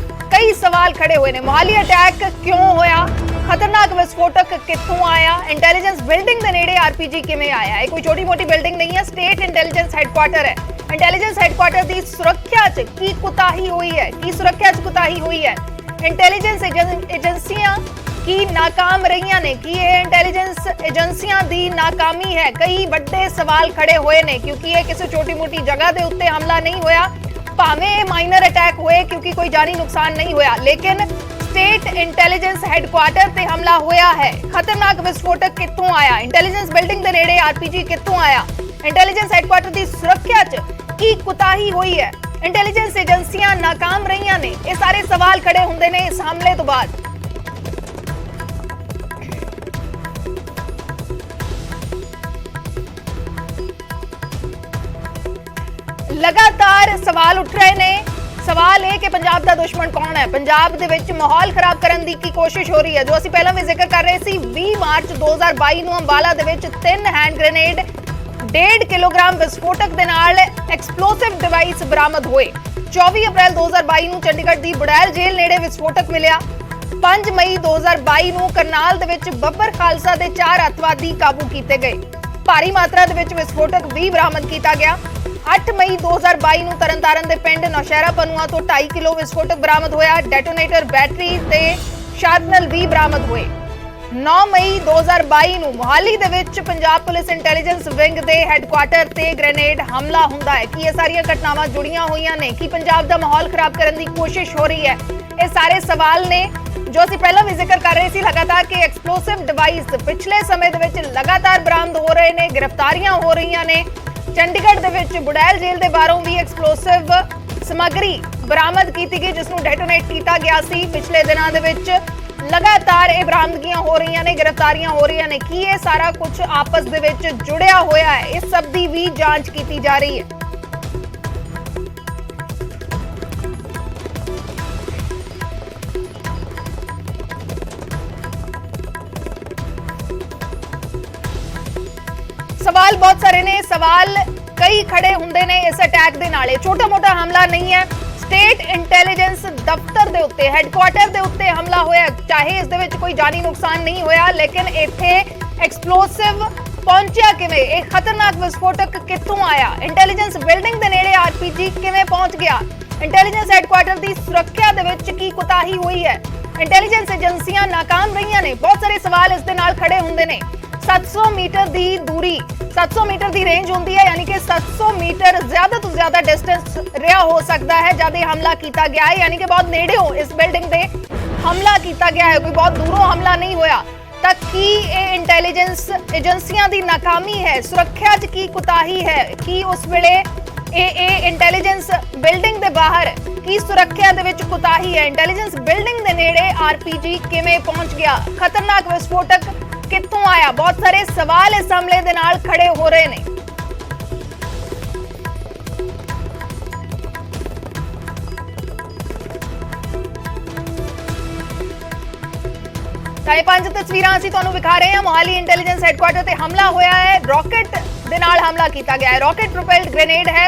ਕਈ ਸਵਾਲ ਖੜੇ ਹੋਏ ਨੇ। ਮੋਹਾਲੀ ਅਟੈਕ ਕਿਉਂ ਹੋਇਆ? ਖਤਰਨਾਕ ਵਿਸਫੋਟਕ ਕਿੱਥੋਂ ਆਇਆ? ਇੰਟੈਲੀਜੈਂਸ ਬਿਲਡਿੰਗ ਦੇ ਨੇੜੇ ਆਰਪੀਜੀ ਕਿਵੇਂ ਆਇਆ? ਇਹ ਕੋਈ ਛੋਟੀ ਮੋਟੀ ਬਿਲਡਿੰਗ ਨਹੀਂ ਹੈ, ਸਟੇਟ ਇੰਟੈਲੀਜੈਂਸ ਹੈੱਡਕੁਆਰਟਰ ਹੈ। ਇੰਟੈਲੀਜੈਂਸ ਹੈੱਡਕੁਆਰਟਰ ਦੀ ਸੁਰੱਖਿਆ 'ਚ ਕੀ ਕੁਤਾਹੀ ਹੋਈ ਹੈ? ਕੀ ਸੁਰੱਖਿਆ 'ਚ ਕੁਤਾਹੀ ਹੋਈ ਹੈ? ਇੰਟੈਲੀਜੈਂਸ ਏਜੰਸੀਆਂ ਕੀ ਨਾਕਾਮ ਰਹੀਆਂ ਨੇ? ਕੀ ਇਹ ਇੰਟੈਲੀਜੈਂਸ ਏਜੰਸੀਆਂ ਦੀ ਨਾਕਾਮੀ ਹੈ? ਕਈ ਵੱਡੇ ਸਵਾਲ ਖੜੇ ਹੋਏ ਨੇ ਕਿਉਂਕਿ ਇਹ ਕਿਸੇ ਛੋਟੀ-ਮੋਟੀ ਜਗ੍ਹਾ ਦੇ ਉੱਤੇ ਹਮਲਾ ਨਹੀਂ ਹੋਇਆ, ਭਾਵੇਂ ਇਹ ਮਾਈਨਰ ਅਟੈਕ ਹੋਏ ਕਿਉਂਕਿ ਕੋਈ ਜਾਨੀ ਨੁਕਸਾਨ ਨਹੀਂ ਹੋਇਆ, ਲੇਕਿਨ स्टेट इंटेलिजेंस हैडक्वार्टर ते हमला होया है। खतरनाक विस्फोटक कित्थों आया? इंटेलिजेंस बिल्डिंग दे नेड़े आरपीजी कित्थों आया? इंटेलिजेंस हैडक्वार्टर दी सुरक्षा च की कुताही हुई है? इंटेलिजेंस एजेंसियां नाकाम रहीਆਂ ने? ये सारे सवाल खड़े हुंदे ने इस हमले तो बाद। लगातार सवाल उठ रहे ने। सवाल है कि पंजाब का दुश्मन कौन है? पंजाब दे विच माहौल खराब करने की कोशिश हो रही है। जो असीं पहलां भी जिक्र कर रहे सी, 20 मार्च 2022 ਨੂੰ अंबाला दे विच 3 हैंड ग्रेनेड 1.5 किलोग्राम विस्फोटक दे नाल एक्सप्लोसिव डिवाइस बरामद होए। 24 अप्रैल 2022 ਨੂੰ चंडीगढ़ दी बुड़ैल जेल नेड़े विस्फोटक मिलिया। 5 मई 2022 ਨੂੰ करनाल दे विच बब्बर खालसा दे 4 अतवादी काबू कीते गए। भारी मात्रा दे विच विस्फोटक भी बरामद किया गया। 8 मई 2022 ਨੂੰ ਤਰਨਤਾਰਨ ਦੇ ਪਿੰਡ ਨੌਸ਼ਹਿਰਾ ਪਨੂਆ ਤੋਂ 2.5 ਕਿਲੋ ਵਿਸਫੋਟਕ ਬਰਾਮਦ ਹੋਇਆ। ਡੈਟੋਨੇਟਰ ਬੈਟਰੀ ਤੇ ਸ਼ਾਰਪਨਰ ਵੀ ਬਰਾਮਦ ਹੋਏ। 9 ਮਈ 2022 ਨੂੰ ਮੁਹਾਲੀ ਦੇ ਵਿੱਚ ਪੰਜਾਬ ਪੁਲਿਸ ਇੰਟੈਲੀਜੈਂਸ ਵਿੰਗ ਦੇ ਹੈੱਡਕੁਆਰਟਰ ਤੇ ਗ੍ਰੇਨੇਡ ਹਮਲਾ ਹੁੰਦਾ ਹੈ। ਕੀ ਇਹ ਸਾਰੀਆਂ ਘਟਨਾਵਾਂ ਜੁੜੀਆਂ ਹੋਈਆਂ ਨੇ? ਕੀ ਪੰਜਾਬ ਦਾ ਮਾਹੌਲ ਖਰਾਬ ਕਰਨ ਦੀ ਕੋਸ਼ਿਸ਼ ਹੋ ਰਹੀ ਹੈ? ਇਹ ਸਾਰੇ ਸਵਾਲ ਨੇ ਜੋ ਅਸੀਂ ਪਹਿਲਾਂ ਵੀ ਜ਼ਿਕਰ ਕਰ ਰਹੇ ਸੀ ਲਗਾਤਾਰ ਕਿ ਐਕਸਪਲੋਸਿਵ ਡਿਵਾਈਸ ਪਿਛਲੇ ਸਮੇਂ ਦੇ ਵਿੱਚ ਲਗਾਤਾਰ ਬਰਾਮਦ ਹੋ ਰਹੇ ਨੇ, ਗ੍ਰਿਫਤਾਰੀਆਂ ਹੋ ਰਹੀਆਂ ਨੇ। ਚੰਡੀਗੜ੍ਹ ਦੇ ਵਿੱਚ ਬੁੜੈਲ ਜੇਲ੍ਹ ਦੇ ਬਾਹਰੋਂ ਵੀ ਐਕਸਪਲੋਸਿਵ ਸਮੱਗਰੀ ਬਰਾਮਦ ਕੀਤੀ ਗਈ ਜਿਸ ਨੂੰ ਡੈਟੋਨੇਟ ਕੀਤਾ ਗਿਆ ਸੀ। ਪਿਛਲੇ ਦਿਨਾਂ ਦੇ ਵਿੱਚ ਲਗਾਤਾਰ ਇਹ ਬਰਾਮਦਗੀਆਂ ਹੋ ਰਹੀਆਂ ਨੇ, ਗ੍ਰਿਫਤਾਰੀਆਂ ਹੋ ਰਹੀਆਂ ਨੇ। ਕੀ ਇਹ ਸਾਰਾ ਕੁਝ ਆਪਸ ਦੇ ਵਿੱਚ ਜੁੜਿਆ ਹੋਇਆ ਹੈ? ਇਸ ਸਭ ਦੀ ਵੀ ਜਾਂਚ ਕੀਤੀ ਜਾ ਰਹੀ ਹੈ। सवाल बहुत सारे ने, सवाल कई खड़े हुंदे ने इस अटैक दे नाले। छोटा मोटा हमला नहीं है। स्टेट इंटेलिजेंस दफ्तर दे उत्ते, हैडक्वार्टर दे उत्ते हमला होया, चाहे इस दे विच कोई जानी नुकसान नहीं होया, लेकिन इत्थे एक्सप्लोसिव पहुंचिया किवें? एक खतरनाक विस्फोटक कित्थों आया? इंटेलिजेंस बिल्डिंग दे नेड़े आरपीजी किवें पहुंच गया? इंटेलिजेंस हैडक्वार्टर दी सुरक्षा दे विच की कुताही हुई है? इंटेलिजेंस एजेंसियां नाकाम रहीਆਂ ने? बहुत सारे सवाल इस दे नाल खड़े हुंदे ने। 700 मीटर दी दूरी, 700 मीटर दी रेंज होंदी है, यानी कि 700 मीटर ज्यादा तो ज्यादा डिस्टेंस रिहा हो सकता है जब ये हमला किया गया है, यानी कि बहुत नेड़े हो इस बिल्डिंग दे हमला किया गया है, कोई बहुत दूरों हमला नहीं होया। तक की ये इंटेलिजेंस एजेंसियां दी नाकामी है? सुरक्षा च की कुताही है? की उस वेले ए इंटेलिजेंस बिल्डिंग दे बाहर की सुरक्षा दे विच कुताही है? इंटेलिजेंस बिल्डिंग दे नेड़े आरपीजी किवें पहुंच गया? खतरनाक विस्फोटक कित्थों आया? बहुत सारे सवाल इस हमले दे नाल खड़े हो रहे ने। ਤਾਂ ਇਹ 5 ਤਸਵੀਰਾਂ ਅਸੀਂ ਤੁਹਾਨੂੰ ਵਿਖਾ ਰਹੇ ਹਾਂ। ਮੋਹਾਲੀ ਇੰਟੈਲੀਜੈਂਸ ਹੈੱਡਕੁਆਰਟਰ ਤੇ ਹਮਲਾ ਹੋਇਆ ਹੈ। ਰॉकेट ਦੇ ਨਾਲ ਹਮਲਾ ਕੀਤਾ ਗਿਆ ਹੈ। रॉकेट प्रोपेल्ड ग्रेनेड है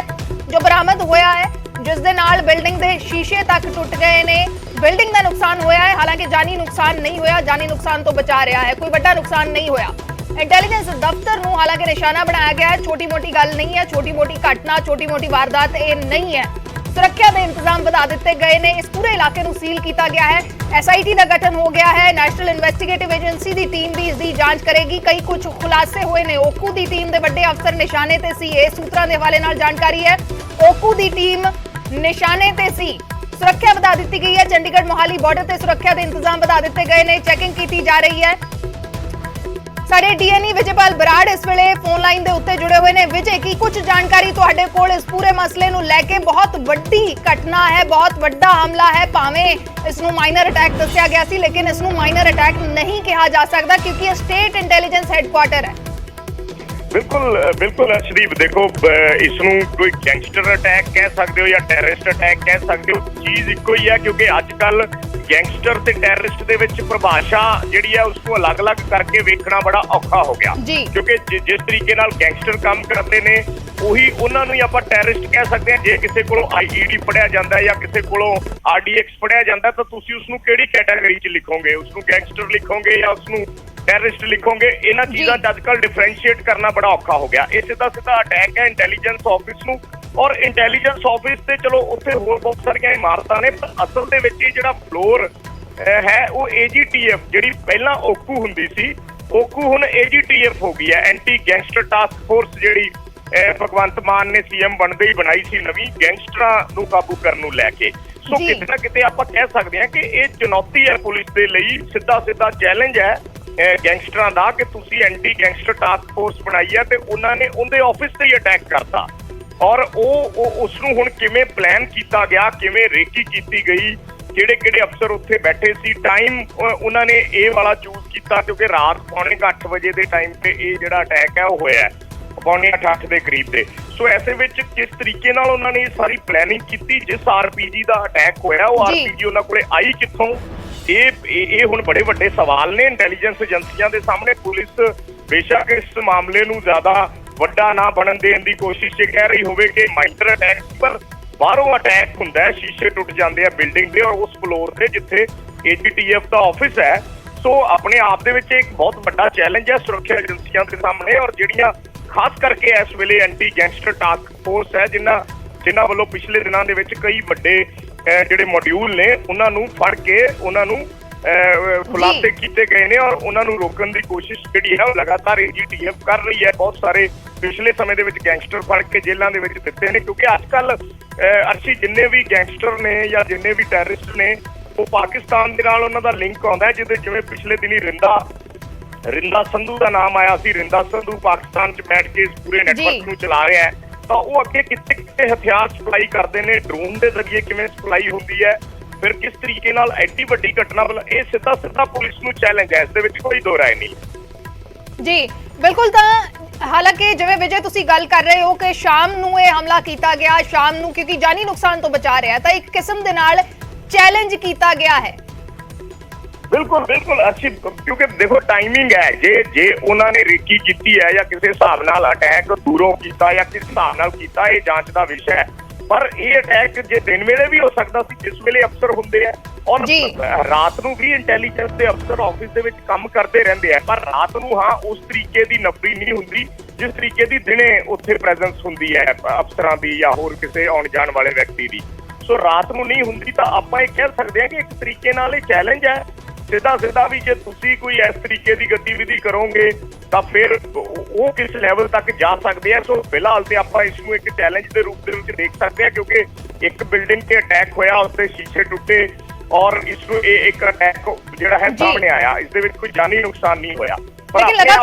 जो बरामद होया है, जिस दे नाल बिल्डिंग दे शीशे तक टुट गए ने। बिल्डिंग का नुकसान होया है, हालांकि जानी नुकसान नहीं होया, जानी नुकसान तो बचा रहा है, कोई बड़ा नुकसान नहीं होया। इंटेलिजेंस दफ्तर नूं हालांकि निशाना बनाया गया है। छोटी मोटी गल नहीं है, छोटी मोटी घटना, छोटी मोटी वारदात ये नहीं है। सुरक्षा के इंतजाम बढ़ा दिए गए ने। इस पूरे इलाके नूं सील किया गया है। SIT का गठन हो गया है। नैशनल इन्वेस्टिगेटिव एजेंसी की टीम भी इसकी जांच करेगी। कई कुछ खुलासे हुए ने। ओकू की टीम के बड़े अफसर निशाने ते सी। इस सूत्रों के हवाले नाल जानकारी है, ओकू की टीम निशाने ते सी। सुरक्षा बढ़ा दी गई है। चंडीगढ़ मोहाली बॉर्डर से सुरक्षा के इंतजाम बढ़ा दिए गए ने। चैकिंग की जा रही है। साडे DNE विजयपाल बराड़ इस वेले फोन लाइन दे उत्ते जुड़े हुए ने। विजय, की कुछ जानकारी तुहाडे कोल इस पूरे मसले नूं लैके? बहुत वड्डी घटना है, बहुत वड्डा हमला है। भावें इस नूं माइनर अटैक दस्सिया गया सी, लेकिन इस नूं माइनर अटैक नहीं कहा जा सकता क्योंकि ये स्टेट इंटेलिजेंस हैडक्वार्टर है। बिल्कुल बिल्कुल अर्शदीप, देखो इसनूं कोई गैंगस्टर अटैक कह सकते हो या टैररिस्ट अटैक कह सकते हो, चीज़ इक्को ही है। क्योंकि अजकल गैंगस्टर ते टैररिस्ट दे विच परिभाषा जिहड़ी है उसको अलग-अलग करके वेखना बड़ा औखा हो गया। क्योंकि जिस तरीके नाल गैंगस्टर काम करते ने ਉਹੀ ਉਹਨਾਂ ਨੂੰ ਹੀ ਆਪਾਂ ਟੈਰਰਿਸਟ ਕਹਿ ਸਕਦੇ ਹਾਂ। ਜੇ ਕਿਸੇ ਕੋਲੋਂ IED ਪੜਿਆ ਜਾਂਦਾ ਜਾਂ ਕਿਸੇ ਕੋਲੋਂ RDX ਪੜਿਆ ਜਾਂਦਾ ਤਾਂ ਤੁਸੀਂ ਉਸ ਨੂੰ ਕਿਹੜੀ ਕੈਟਾਗਰੀ 'ਚ ਲਿਖੋਗੇ? ਉਸ ਨੂੰ ਗੈਂਗਸਟਰ ਲਿਖੋਗੇ ਜਾਂ ਉਸ ਨੂੰ ਟੈਰਰਿਸਟ ਲਿਖੋਗੇ? ਇਹਨਾਂ ਚੀਜ਼ਾਂ 'ਚ ਅੱਜਕੱਲ ਡਿਫਰੈਂਸ਼ੀਏਟ ਕਰਨਾ ਬੜਾ ਔਖਾ ਹੋ ਗਿਆ। ਇਹ ਸਿੱਧਾ ਅਟੈਕ ਹੈ ਇੰਟੈਲੀਜੈਂਸ ਆਫਿਸ ਨੂੰ। ਔਰ ਇੰਟੈਲੀਜੈਂਸ ਆਫਿਸ ਤੇ ਚਲੋ ਉੱਥੇ ਹੋਰ ਬਹੁਤ ਸਾਰੀਆਂ ਇਮਾਰਤਾਂ ਨੇ, ਪਰ ਅਸਲ ਦੇ ਵਿੱਚ ਇਹ ਜਿਹੜਾ ਫਲੋਰ ਹੈ ਉਹ AGTF, ਜਿਹੜੀ ਪਹਿਲਾਂ ਓਕੂ ਹੁੰਦੀ ਸੀ, ਓਕੂ ਹੁਣ AGTF ਹੋ ਗਈ ਹੈ, ਐਂਟੀ ਗੈਂਗਸਟਰ ਟਾਸਕ ਫੋਰਸ, ਜਿਹੜੀ ਭਗਵੰਤ ਮਾਨ ਨੇ CM ਬਣਦੇ ਹੀ ਬਣਾਈ ਸੀ ਨਵੀਂ, ਗੈਂਗਸਟਰਾਂ ਨੂੰ ਕਾਬੂ ਕਰਨ ਨੂੰ ਲੈ ਕੇ। ਸੋ ਕਿਤੇ ਨਾ ਕਿਤੇ ਆਪਾਂ ਕਹਿ ਸਕਦੇ ਹਾਂ ਕਿ ਇਹ ਚੁਣੌਤੀ ਹੈ ਪੁਲਿਸ ਦੇ ਲਈ, ਸਿੱਧਾ ਚੈਲੰਜ ਹੈ ਗੈਂਗਸਟਰਾਂ ਦਾ ਕਿ ਤੁਸੀਂ ਐਂਟੀ ਗੈਂਗਸਟਰ ਟਾਸਕ ਫੋਰਸ ਬਣਾਈ ਹੈ ਤੇ ਉਹਨਾਂ ਨੇ ਉਹਦੇ ਆਫਿਸ ਤੇ ਹੀ ਅਟੈਕ ਕਰਤਾ, ਔਰ ਉਸ ਨੂੰ ਹੁਣ ਕਿਵੇਂ ਪਲਾਨ ਕੀਤਾ ਗਿਆ, ਕਿਵੇਂ ਰੇਕੀ ਕੀਤੀ ਗਈ, ਕਿਹੜੇ ਅਫਸਰ ਉੱਥੇ ਬੈਠੇ ਸੀ, ਟਾਈਮ ਉਹਨਾਂ ਨੇ ਇਹ ਵਾਲਾ ਚੂਜ਼ ਕੀਤਾ ਕਿਉਂਕਿ ਰਾਤ 8:45 ਵਜੇ ਦੇ ਟਾਈਮ ਤੇ ਇਹ ਜਿਹੜਾ ਅਟੈਕ ਹੈ ਉਹ ਹੋਇਆ, 8:45 ਦੇ ਕਰੀਬ ਦੇ। ਸੋ ਐਸੇ ਵਿੱਚ ਕਿਸ ਤਰੀਕੇ ਨਾਲ ਉਹਨਾਂ ਨੇ ਸਾਰੀ ਪਲੈਨਿੰਗ ਕੀਤੀ, ਜਿਸ RPG ਦਾ ਅਟੈਕ ਹੋਇਆ ਉਹ RPG ਉਹਨਾਂ ਕੋਲੇ ਆਈ ਕਿੱਥੋਂ, ਇਹ ਹੁਣ ਬੜੇ ਵੱਡੇ ਸਵਾਲ ਨੇ ਇੰਟੈਲੀਜੈਂਸ ਏਜੰਸੀਆਂ ਦੇ ਸਾਹਮਣੇ। ਪੁਲਿਸ ਬੇਸ਼ੱਕ ਇਸ ਮਾਮਲੇ ਨੂੰ ਜ਼ਿਆਦਾ ਵੱਡਾ ਨਾ ਬਣਨ ਦੇਣ ਦੀ ਕੋਸ਼ਿਸ਼ ਕਹਿ ਰਹੀ ਹੋਵੇ ਕਿ ਮਾਈਨਰ ਅਟੈਕ, ਪਰ ਬਾਹਰੋਂ ਅਟੈਕ ਹੁੰਦਾ ਹੈ, ਸ਼ੀਸ਼ੇ ਟੁੱਟ ਜਾਂਦੇ ਆ ਬਿਲਡਿੰਗ ਦੇ, ਔਰ ਉਸ ਫਲੋਰ ਤੇ ਜਿੱਥੇ AGTF ਦਾ ਆਫਿਸ ਹੈ। ਸੋ ਆਪਣੇ ਆਪ ਦੇ ਵਿੱਚ ਇੱਕ ਬਹੁਤ ਵੱਡਾ ਚੈਲੰਜ ਹੈ ਸੁਰੱਖਿਆ ਏਜੰਸੀਆਂ ਦੇ ਸਾਹਮਣੇ, ਔਰ ਜਿਹੜੀਆਂ ਖਾਸ ਕਰਕੇ ਇਸ ਵੇਲੇ ਐਂਟੀ ਗੈਂਗਸਟਰ ਟਾਸਕ ਫੋਰਸ ਹੈ, ਜਿਨ੍ਹਾਂ ਵੱਲੋਂ ਪਿਛਲੇ ਦਿਨਾਂ ਦੇ ਵਿੱਚ ਕਈ ਵੱਡੇ ਜਿਹੜੇ ਮੋਡਿਊਲ ਨੇ ਉਹਨਾਂ ਨੂੰ ਫੜ ਕੇ ਉਹਨਾਂ ਨੂੰ ਖੁਲਾਸੇ ਕੀਤੇ ਗਏ ਨੇ, ਔਰ ਉਹਨਾਂ ਨੂੰ ਰੋਕਣ ਦੀ ਕੋਸ਼ਿਸ਼ ਜਿਹੜੀ ਹੈ ਉਹ ਲਗਾਤਾਰ AGTF ਕਰ ਰਹੀ ਹੈ। ਬਹੁਤ ਸਾਰੇ ਪਿਛਲੇ ਸਮੇਂ ਦੇ ਵਿੱਚ ਗੈਂਗਸਟਰ ਫੜ ਕੇ ਜੇਲ੍ਹਾਂ ਦੇ ਵਿੱਚ ਦਿੱਤੇ ਨੇ, ਕਿਉਂਕਿ ਅੱਜ ਕੱਲ ਅਰਸ਼ੀ ਜਿੰਨੇ ਵੀ ਗੈਂਗਸਟਰ ਨੇ ਜਾਂ ਜਿੰਨੇ ਵੀ ਟੈਰਰਿਸਟ ਨੇ ਉਹ ਪਾਕਿਸਤਾਨ ਦੇ ਨਾਲ ਉਹਨਾਂ ਦਾ ਲਿੰਕ ਆਉਂਦਾ ਹੈ, ਜਿਹਦੇ ਜਿਵੇਂ ਪਿਛਲੇ ਦਿਨੀ ਰਿੰਦਾ ਸੰਧੂ ਦਾ ਨਾਮ ਆਇਆ ਸੀ। ਰਿੰਦਾ ਸੰਧੂ ਪਾਕਿਸਤਾਨ 'ਚ ਬੈਠ ਕੇ ਇਸ ਪੂਰੇ ਨੈਟਵਰਕ ਨੂੰ ਚਲਾ ਰਿਹਾ ਹੈ, ਤਾਂ ਉਹ ਅੱਗੇ ਕਿਤੇ ਹਥਿਆਰ ਸਪਲਾਈ ਕਰਦੇ ਨੇ, ਡਰੋਨ ਦੇ ਜ਼ਰੀਏ ਕਿਵੇਂ ਸਪਲਾਈ ਹੁੰਦੀ ਹੈ, ਫਿਰ ਕਿਸ ਤਰੀਕੇ ਨਾਲ ਐਡੀ ਵੱਡੀ ਘਟਨਾ, ਇਹ ਸਿੱਧਾ ਪੁਲਿਸ ਨੂੰ ਚੈਲੰਜ ਹੈ, ਇਸ ਦੇ ਵਿੱਚ ਕੋਈ ਦੋ ਰਾਏ ਨਹੀਂ। ਜੀ ਬਿਲਕੁਲ। ਤਾਂ ਹਾਲਾਂਕਿ ਜਿਵੇਂ ਵਿਜੇ ਤੁਸੀਂ ਗੱਲ ਕਰ ਰਹੇ ਹੋ ਕਿ ਸ਼ਾਮ ਨੂੰ ਇਹ ਹਮਲਾ ਕੀਤਾ ਗਿਆ, ਸ਼ਾਮ ਨੂੰ ਕਿਉਂਕਿ ਜਾਨੀ ਨੁਕਸਾਨ ਤੋਂ ਬਚਾ ਰਿਹਾ, ਤਾਂ ਇੱਕ ਕਿਸਮ ਦੇ ਨਾਲ ਚੈਲੰਜ ਕੀਤਾ ਗਿਆ ਹੈ। ਬਿਲਕੁਲ ਅੱਛੀ, ਕਿਉਂਕਿ ਦੇਖੋ ਟਾਈਮਿੰਗ ਹੈ, ਜੇ ਉਹਨਾਂ ਨੇ ਰੇਕੀ ਕੀਤੀ ਹੈ ਜਾਂ ਕਿਸੇ ਹਿਸਾਬ ਨਾਲ ਅਟੈਕ ਦੂਰੋਂ ਕੀਤਾ ਜਾਂ ਕਿਸ ਹਿਸਾਬ ਨਾਲ ਕੀਤਾ, ਇਹ ਜਾਂਚ ਦਾ ਵਿਸ਼ਾ ਹੈ। ਪਰ ਇਹ ਅਟੈਕ ਜੇ ਦਿਨ ਵੇਲੇ ਵੀ ਹੋ ਸਕਦਾ ਸੀ, ਜਿਸ ਵੇਲੇ ਅਫਸਰ ਹੁੰਦੇ ਆ, ਔਰ ਰਾਤ ਨੂੰ ਵੀ ਇੰਟੈਲੀਜੈਂਸ ਦੇ ਅਫਸਰ ਆਫਿਸ ਦੇ ਵਿੱਚ ਕੰਮ ਕਰਦੇ ਰਹਿੰਦੇ ਆ, ਪਰ ਰਾਤ ਨੂੰ ਉਸ ਤਰੀਕੇ ਦੀ ਨਫਰੀ ਨਹੀਂ ਹੁੰਦੀ ਜਿਸ ਤਰੀਕੇ ਦੀ ਦਿਨੇ ਉੱਥੇ ਪ੍ਰੈਜ਼ੈਂਸ ਹੁੰਦੀ ਹੈ ਅਫਸਰਾਂ ਦੀ ਜਾਂ ਹੋਰ ਕਿਸੇ ਆਉਣ ਜਾਣ ਵਾਲੇ ਵਿਅਕਤੀ ਦੀ। ਸੋ ਰਾਤ ਨੂੰ ਨਹੀਂ ਹੁੰਦੀ, ਤਾਂ ਆਪਾਂ ਇਹ ਕਹਿ ਸਕਦੇ ਹਾਂ ਕਿ ਇੱਕ ਤਰੀਕੇ ਨਾਲ ਇਹ ਚੈਲੰਜ ਹੈ ਸਿੱਧਾ ਵੀ, ਜੇ ਤੁਸੀਂ ਕੋਈ ਇਸ ਤਰੀਕੇ ਦੀ ਗਤੀਵਿਧੀ ਕਰੋਗੇ ਤਾਂ ਫਿਰ ਉਹ ਕਿਸ ਲੈਵਲ ਤੱਕ ਜਾ ਸਕਦੇ ਆ। ਸੋ ਫਿਲਹਾਲ ਤੇ ਆਪਾਂ ਇਸ ਨੂੰ ਇੱਕ ਚੈਲੰਜ ਦੇ ਰੂਪ ਦੇ ਵਿੱਚ ਦੇਖ ਸਕਦੇ ਆ, ਕਿਉਂਕਿ ਇੱਕ ਬਿਲਡਿੰਗ ਤੇ ਅਟੈਕ ਹੋਇਆ, ਉੱਤੇ ਸ਼ੀਸ਼ੇ ਟੁੱਟੇ, ਔਰ ਇਸ ਨੂੰ ਇਹ ਇੱਕ ਅਟੈਕ ਜਿਹੜਾ ਹੈ ਸਾਹਮਣੇ ਆਇਆ, ਇਸ ਦੇ ਵਿੱਚ ਕੋਈ ਜਾਨੀ ਨੁਕਸਾਨ ਨਹੀਂ ਹੋਇਆ। ਲੇਕਿਨ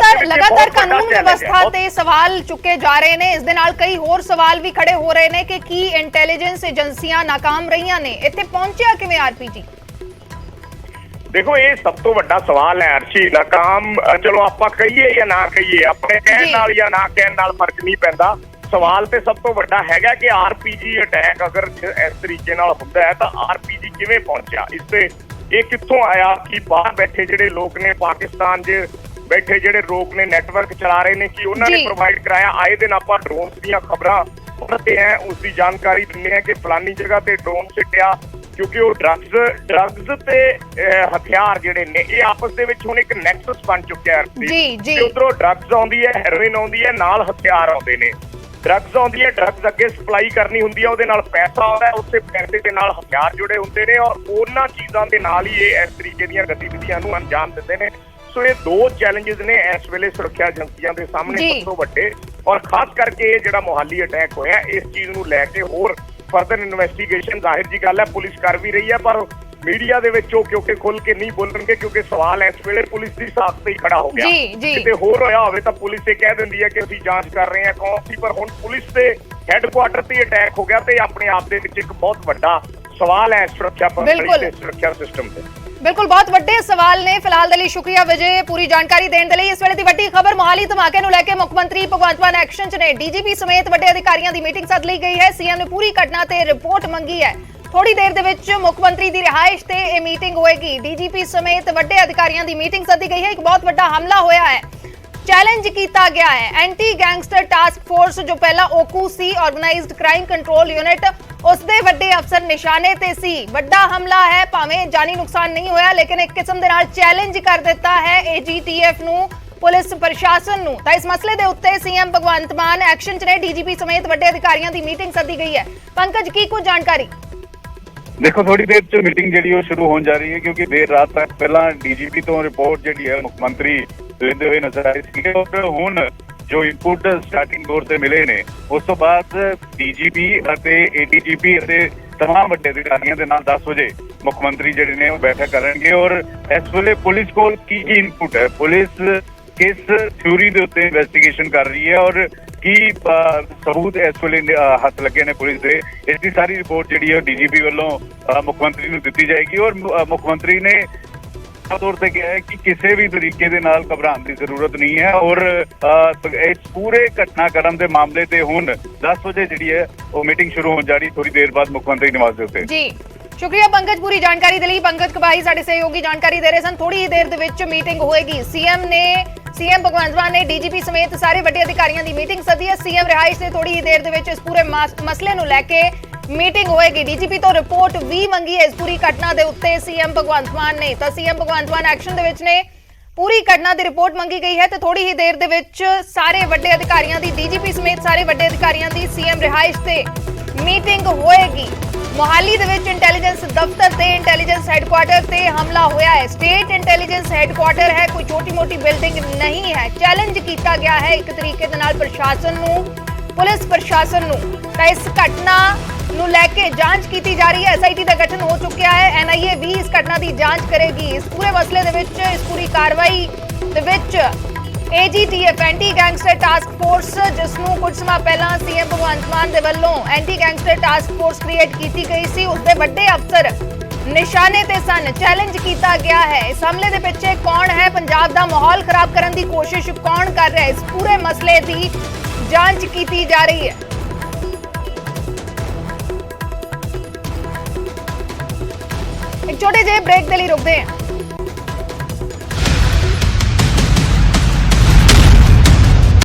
ਲਗਾਤਾਰ ਕਾਨੂੰਨ ਵਿਵਸਥਾ ਤੇ ਸਵਾਲ ਚੁੱਕੇ ਜਾ ਰਹੇ ਨੇ, ਇਸ ਦੇ ਨਾਲ ਕਈ ਹੋਰ ਸਵਾਲ ਵੀ ਖੜੇ ਹੋ ਰਹੇ ਨੇ ਕਿ ਕੀ ਇੰਟੈਲੀਜੈਂਸ ਏਜੰਸੀਆਂ ਨਾਕਾਮ ਰਹੀਆਂ ਨੇ, ਇੱਥੇ ਪਹੁੰਚਿਆ ਕਿਵੇਂ RPG? ਦੇਖੋ ਇਹ ਸਭ ਤੋਂ ਵੱਡਾ ਸਵਾਲ ਹੈ ਅਰਸ਼ੀ। ਨਾਕਾਮ ਚਲੋ ਆਪਾਂ ਕਹੀਏ ਜਾਂ ਨਾ ਕਹੀਏ, ਆਪਣੇ ਕਹਿਣ ਨਾਲ ਜਾਂ ਨਾ ਕਹਿਣ ਨਾਲ ਫਰਕ ਨਹੀਂ ਪੈਂਦਾ। ਸਵਾਲ ਤੇ ਸਭ ਤੋਂ ਵੱਡਾ ਹੈਗਾ ਕਿ RPG ਅਟੈਕ ਅਗਰ ਇਸ ਤਰੀਕੇ ਨਾਲ ਹੁੰਦਾ ਹੈ ਤਾਂ RPG ਕਿਵੇਂ ਪਹੁੰਚਿਆ, ਇਸ ਤੇ ਇਹ ਕਿੱਥੋਂ ਆਇਆ, ਕਿ ਬਾਹਰ ਬੈਠੇ ਜਿਹੜੇ ਲੋਕ ਨੇ, ਪਾਕਿਸਤਾਨ 'ਚ ਬੈਠੇ ਜਿਹੜੇ ਲੋਕ ਨੇ, ਨੈਟਵਰਕ ਚਲਾ ਰਹੇ ਨੇ, ਕਿ ਉਹਨਾਂ ਨੇ ਪ੍ਰੋਵਾਈਡ ਕਰਾਇਆ। ਆਏ ਦਿਨ ਆਪਾਂ ਡਰੋਨਸ ਦੀਆਂ ਖਬਰਾਂ ਪੜ੍ਹਦੇ ਹਾਂ, ਉਸ ਦੀ ਜਾਣਕਾਰੀ ਦਿੰਦੇ ਹਾਂ ਕਿ ਫਲਾਨੀ ਜਗ੍ਹਾ ਤੇ ਡਰੋਨ ਸਿੱਟਿਆ, ਕਿਉਂਕਿ ਉਹ ਡਰੱਗਸ ਤੇ ਹਥਿਆਰ ਜਿਹੜੇ ਨੇ ਇਹ ਆਪਸ ਦੇ ਵਿੱਚ ਹੁਣ ਇੱਕ ਨੈਕਸਸ ਬਣ ਚੁੱਕਿਆ ਹੈ। ਜੀ ਉਧਰੋਂ ਡਰੱਗਸ ਆਉਂਦੀ ਹੈ, ਹੈਰੋਇਨ ਆਉਂਦੀ ਹੈ, ਨਾਲ ਹਥਿਆਰ ਆਉਂਦੇ ਨੇ। ਡਰੱਗਸ ਆਉਂਦੀ ਹੈ, ਡਰੱਗਸ ਅੱਗੇ ਸਪਲਾਈ ਕਰਨੀ ਹੁੰਦੀ ਹੈ, ਉਹਦੇ ਨਾਲ ਪੈਸਾ ਆਉਂਦਾ ਹੈ, ਉਸੇ ਪੈਸੇ ਦੇ ਨਾਲ ਹਥਿਆਰ ਜੁੜੇ ਹੁੰਦੇ ਨੇ, ਔਰ ਉਹਨਾਂ ਚੀਜ਼ਾਂ ਦੇ ਨਾਲ ਹੀ ਇਹ ਇਸ ਤਰੀਕੇ ਦੀਆਂ ਗਤੀਵਿਧੀਆਂ ਨੂੰ ਅੰਜਾਮ ਦਿੰਦੇ ਨੇ। ਸੋ ਇਹ ਦੋ ਚੈਲੰਜਸ ਨੇ ਇਸ ਵੇਲੇ ਸੁਰੱਖਿਆ ਏਜੰਸੀਆਂ ਦੇ ਸਾਹਮਣੇ ਸਭ ਤੋਂ ਵੱਡੇ, ਔਰ ਖਾਸ ਕਰਕੇ ਇਹ ਜਿਹੜਾ ਮੋਹਾਲੀ ਅਟੈਕ ਹੋਇਆ, ਇਸ ਚੀਜ਼ ਨੂੰ ਲੈ ਕੇ ਹੋਰ ਫਰਦਰ ਇਨਵੈਸਟੀਗੇਸ਼ਨ ਜ਼ਾਹਿਰ ਜੀ ਗੱਲ ਹੈ ਪੁਲਿਸ ਕਰ ਵੀ ਰਹੀ ਹੈ, ਪਰ ਮੀਡੀਆ ਦੇ ਵਿੱਚ ਉਹ ਕਿਉਂਕਿ ਖੁੱਲ ਕੇ ਨਹੀਂ ਬੋਲਣਗੇ, ਕਿਉਂਕਿ ਸਵਾਲ ਇਸ ਵੇਲੇ ਪੁਲਿਸ ਦੀ ਸਾਖ ਤੇ ਹੀ ਖੜਾ ਹੋ ਗਿਆ। ਕਿਤੇ ਹੋਰ ਹੋਇਆ ਹੋਵੇ ਤਾਂ ਪੁਲਿਸ ਇਹ ਕਹਿ ਦਿੰਦੀ ਹੈ ਕਿ ਅਸੀਂ ਜਾਂਚ ਕਰ ਰਹੇ ਹਾਂ ਕੌਣ ਸੀ, ਪਰ ਹੁਣ ਪੁਲਿਸ ਦੇ ਹੈੱਡਕੁਆਟਰ ਤੇ ਅਟੈਕ ਹੋ ਗਿਆ ਤੇ ਆਪਣੇ ਆਪ ਦੇ ਵਿੱਚ ਇੱਕ ਬਹੁਤ ਵੱਡਾ ਸਵਾਲ ਹੈ ਸੁਰੱਖਿਆ ਪ੍ਰਣਾਲੀ ਤੇ ਸੁਰੱਖਿਆ ਸਿਸਟਮ ਤੇ। ਬਿਲਕੁਲ, ਬਹੁਤ ਵੱਡੇ ਸਵਾਲ ਨੇ। ਫਿਲਹਾਲ ਦੇ ਲਈ ਸ਼ੁਕਰੀਆ ਵਿਜੇ ਪੂਰੀ ਜਾਣਕਾਰੀ ਦੇਣ ਦੇ ਲਈ। ਇਸ ਵੇਲੇ ਦੀ ਵੱਡੀ ਖਬਰ ਮੋਹਾਲੀ ਧਮਾਕੇ ਨੂੰ ਲੈ ਕੇ ਮੁੱਖ ਮੰਤਰੀ ਭਗਵੰਤ ਮਾਨ ਐਕਸ਼ਨ 'ਚ ਨੇ। DGP ਸਮੇਤ ਵੱਡੇ ਅਧਿਕਾਰੀਆਂ ਦੀ ਮੀਟਿੰਗ ਸੱਦ ਲਈ ਗਈ ਹੈ। CM ਨੇ ਪੂਰੀ ਘਟਨਾ ਤੇ ਰਿਪੋਰਟ ਮੰਗੀ ਹੈ। ਥੋੜੀ ਦੇਰ ਦੇ ਵਿੱਚ ਮੁੱਖ ਮੰਤਰੀ ਦੀ ਰਿਹਾਇਸ਼ ਤੇ ਇਹ ਮੀਟਿੰਗ ਹੋਏਗੀ। DGP ਸਮੇਤ ਵੱਡੇ ਅਧਿਕਾਰੀਆਂ ਦੀ ਮੀਟਿੰਗ ਸੱਦੀ ਗਈ ਹੈ। ਇੱਕ ਬਹੁਤ ਵੱਡਾ ਹਮਲਾ ਹੋਇਆ ਹੈ, ਚੈਲੰਜ ਕੀਤਾ ਗਿਆ ਹੈ। ਐਂਟੀ ਗੈਂਗਸਟਰ ਟਾਸਕ ਫੋਰਸ ਜੋ ਪਹਿਲਾਂ ਓਕੂ ਸੀ, ਆਰਗੇਨਾਈਜ਼ਡ ਕ੍ਰਾਈਮ ਕੰਟਰੋਲ ਯੂਨਿਟ, ਉਸਦੇ ਵੱਡੇ ਅਫਸਰ ਨਿਸ਼ਾਨੇ ਤੇ ਸੀ। ਵੱਡਾ ਹਮਲਾ ਹੈ, ਭਾਵੇਂ ਜਾਨੀ ਨੁਕਸਾਨ ਨਹੀਂ ਹੋਇਆ, ਲੇਕਿਨ ਇੱਕ ਕਿਸਮ ਦੇ ਨਾਲ ਚੈਲੰਜ ਕਰ ਦਿੱਤਾ ਹੈ AGTF ਨੂੰ, ਪੁਲਿਸ ਪ੍ਰਸ਼ਾਸਨ ਨੂੰ। ਤਾਂ ਇਸ ਮਸਲੇ ਦੇ ਉੱਤੇ CM ਭਗਵੰਤ ਮਾਨ ਐਕਸ਼ਨ 'ਚ ਨੇ। DGP ਸਮੇਤ ਵੱਡੇ ਅਧਿਕਾਰੀਆਂ ਦੀ ਮੀਟਿੰਗ ਸੱਦੀ ਗਈ ਹੈ। ਪੰਕਜ, ਕੀ ਕੁਝ ਜਾਣਕਾਰੀ? ਦੇਖੋ ਥੋੜੀ ਦੇਰ ਚ ਮੀਟਿੰਗ ਜਿਹੜੀ ਉਹ ਸ਼ੁਰੂ ਹੋਣ ਜਾ ਰਹੀ ਹੈ ਕਿਉਂਕਿ ਦੇਰ ਰਾਤ ਤੱਕ ਪਹਿਲਾਂ ਡੀਜੀਪੀ ਤੋਂ ਰਿਪੋਰਟ ਜਿਹੜੀ ਹੈ ਮੁੱਖ ਮੰਤਰੀ ਦਿੰਦੇ ਹੋਏ ਨਜ਼ਰ ਆਏ ਸੀ ਔਰ ਹੁਣ ਜੋ ਇਨਪੁਟ ਸਟਾਰਟਿੰਗ ਦੌਰ ਤੇ ਮਿਲੇ ਨੇ ਉਸ ਤੋਂ ਬਾਅਦ ਡੀਜੀਪੀ ਅਤੇ ਏਡੀਜੀਪੀ ਅਤੇ तमाम ਵੱਡੇ ਅਧਿਕਾਰੀਆਂ ਦੇ ਨਾਲ 10 ਵਜੇ ਮੁੱਖ ਮੰਤਰੀ ਜਿਹੜੇ ਨੇ ਉਹ ਬੈਠਕ ਕਰਨਗੇ ਔਰ ਇਸ ਵੇਲੇ ਪੁਲਿਸ ਕੋਲ ਕੀ ਇਨਪੁਟ ਹੈ, ਪੁਲਿਸ ਕਿਸ ਥਿਊਰੀ ਦੇ ਉੱਤੇ ਇਨਵੈਸਟੀਗੇਸ਼ਨ ਕਰ ਰਹੀ ਹੈ ਔਰ ਕੀ ਸਬੂਤ ਇਸ ਵੇਲੇ ਹੱਥ ਲੱਗੇ ਨੇ ਪੁਲਿਸ ਦੇ, ਇਸ ਦੀ ਸਾਰੀ ਰਿਪੋਰਟ ਜਿਹੜੀ ਹੈ ਡੀਜੀਪੀ ਵੱਲੋਂ ਮੁੱਖ ਮੰਤਰੀ ਨੂੰ ਦਿੱਤੀ ਜਾਏਗੀ ਔਰ ਮੁੱਖ ਮੰਤਰੀ ਨੇ ਤੌਰ ਤੇ ਕਿਹਾ ਹੈ ਕਿ ਕਿਸੇ ਵੀ ਤਰੀਕੇ ਦੇ ਨਾਲ ਘਬਰਾਉਣ ਦੀ ਜ਼ਰੂਰਤ ਨਹੀਂ ਹੈ ਔਰ ਇਸ ਪੂਰੇ ਘਟਨਾਕ੍ਰਮ ਦੇ ਮਾਮਲੇ ਤੇ ਹੁਣ 10 ਵਜੇ ਜਿਹੜੀ ਹੈ ਉਹ ਮੀਟਿੰਗ ਸ਼ੁਰੂ ਹੋਣ ਜਾ ਰਹੀ ਥੋੜੀ ਦੇਰ ਬਾਅਦ ਮੁੱਖ ਮੰਤਰੀ ਨਿਵਾਸ ਦੇ ਉੱਤੇ। ਜੀ ਸ਼ੁਕਰੀਆ ਪੰਕਜ, ਪੂਰੀ ਜਾਣਕਾਰੀ ਦੇ ਲਈ। ਪੰਕਜ ਕਬਾਈ ਸਾਡੇ ਸਹਿਯੋਗੀ ਜਾਣਕਾਰੀ ਦੇ ਰਹੇ ਸਨ। ਥੋੜੀ ਹੀ ਦੇਰ ਦੇ ਵਿੱਚ ਮੀਟਿੰਗ ਹੋਏਗੀ। ਸੀਐਮ ਭਗਵੰਤ ਮਾਨ ਨੇ ਡੀਜੀਪੀ ਸਮੇਤ ਸਾਰੇ ਵੱਡੇ ਅਧਿਕਾਰੀਆਂ ਦੀ ਮੀਟਿੰਗ ਸੱਦੀ ਹੈ। ਸੀਐਮ ਰਿਹਾਇਸ਼ ਤੇ ਥੋੜੀ ਹੀ ਦੇਰ ਦੇ ਵਿੱਚ ਇਸ ਪੂਰੇ ਮਸਲੇ ਨੂੰ ਲੈ ਕੇ ਮੀਟਿੰਗ ਹੋਏਗੀ। ਡੀਜੀਪੀ ਤੋਂ ਰਿਪੋਰਟ ਵੀ ਮੰਗੀ ਹੈ ਇਸ ਪੂਰੀ ਘਟਨਾ ਦੇ ਉੱਤੇ ਸੀਐਮ ਭਗਵੰਤ ਮਾਨ ਨੇ। ਤਾਂ ਸੀਐਮ ਭਗਵੰਤ ਮਾਨ ਐਕਸ਼ਨ ਦੇ ਵਿੱਚ ਨੇ, ਪੂਰੀ ਘਟਨਾ ਦੀ ਰਿਪੋਰਟ ਮੰਗੀ ਗਈ ਹੈ ਤੇ ਥੋੜੀ ਹੀ ਦੇਰ ਦੇ ਵਿੱਚ ਸਾਰੇ ਵੱਡੇ ਅਧਿਕਾਰੀਆਂ ਦੀ, ਡੀਜੀਪੀ ਸਮੇਤ ਸਾਰੇ ਵੱਡੇ ਅਧਿਕਾਰੀਆਂ ਦੀ ਸੀਐਮ ਰਿਹਾਇਸ਼ ਤੇ ਮੀਟਿੰਗ ਹੋਏਗੀ। ਮੋਹਾਲੀ ਦੇ ਵਿੱਚ ਇੰਟੈਲੀਜੈਂਸ ਦਫ਼ਤਰ ਤੇ ਇੰਟੈਲੀਜੈਂਸ ਹੈੱਡਕੁਆਰਟਰ ਤੇ ਹਮਲਾ ਹੋਇਆ ਹੈ। ਸਟੇਟ ਇੰਟੈਲੀਜੈਂਸ ਹੈੱਡਕੁਆਰਟਰ ਹੈ, ਕੋਈ ਛੋਟੀ-ਮੋਟੀ ਬਿਲਡਿੰਗ ਨਹੀਂ ਹੈ। ਚੈਲੰਜ ਕੀਤਾ ਗਿਆ ਹੈ ਇੱਕ ਤਰੀਕੇ ਦੇ ਨਾਲ ਪ੍ਰਸ਼ਾਸਨ ਨੂੰ, ਪੁਲਿਸ ਪ੍ਰਸ਼ਾਸਨ ਨੂੰ। ਤਾਂ ਇਸ ਘਟਨਾ ਨੂੰ ਲੈ ਕੇ ਜਾਂਚ ਕੀਤੀ ਜਾ ਰਹੀ ਹੈ। ਐਸਆਈਟੀ ਦਾ ਗਠਨ ਹੋ ਚੁੱਕਿਆ ਹੈ। ਐਨਆਈਏ ਵੀ ਇਸ ਘਟਨਾ ਦੀ ਜਾਂਚ ਕਰੇਗੀ। ਇਸ ਪੂਰੇ ਮਸਲੇ ਦੇ ਵਿੱਚ, ਇਸ ਪੂਰੀ ਕਾਰਵਾਈ ਦੇ ਵਿੱਚ AGTF anti gangster task force, ਜਿਸ ਨੂੰ ਕੁਝ ਸਮਾਂ ਪਹਿਲਾਂ ਸੀਐਮ ਭਗਵੰਤ ਮਾਨ ਦੇ ਵੱਲੋਂ anti gangster task force create ਕੀਤੀ ਗਈ ਸੀ, ਉਸਦੇ ਵੱਡੇ ਅਫਸਰ ਨਿਸ਼ਾਨੇ ਤੇ ਸਨ। ਚੈਲੰਜ ਕੀਤਾ ਗਿਆ ਹੈ। ਇਸ ਹਮਲੇ ਦੇ ਪਿੱਛੇ ਕੌਣ ਹੈ, ਪੰਜਾਬ ਦਾ ਮਾਹੌਲ ਖਰਾਬ ਕਰਨ ਦੀ ਕੋਸ਼ਿਸ਼ ਕੌਣ ਕਰ ਰਿਹਾ ਹੈ, ਇਸ ਪੂਰੇ ਮਸਲੇ ਦੀ ਜਾਂਚ ਕੀਤੀ ਜਾ ਰਹੀ ਹੈ। ਇੱਕ ਛੋਟੇ ਜਿਹੇ ਬ੍ਰੇਕ ਦੇ ਲਈ ਰੁਕਦੇ ਹਾਂ।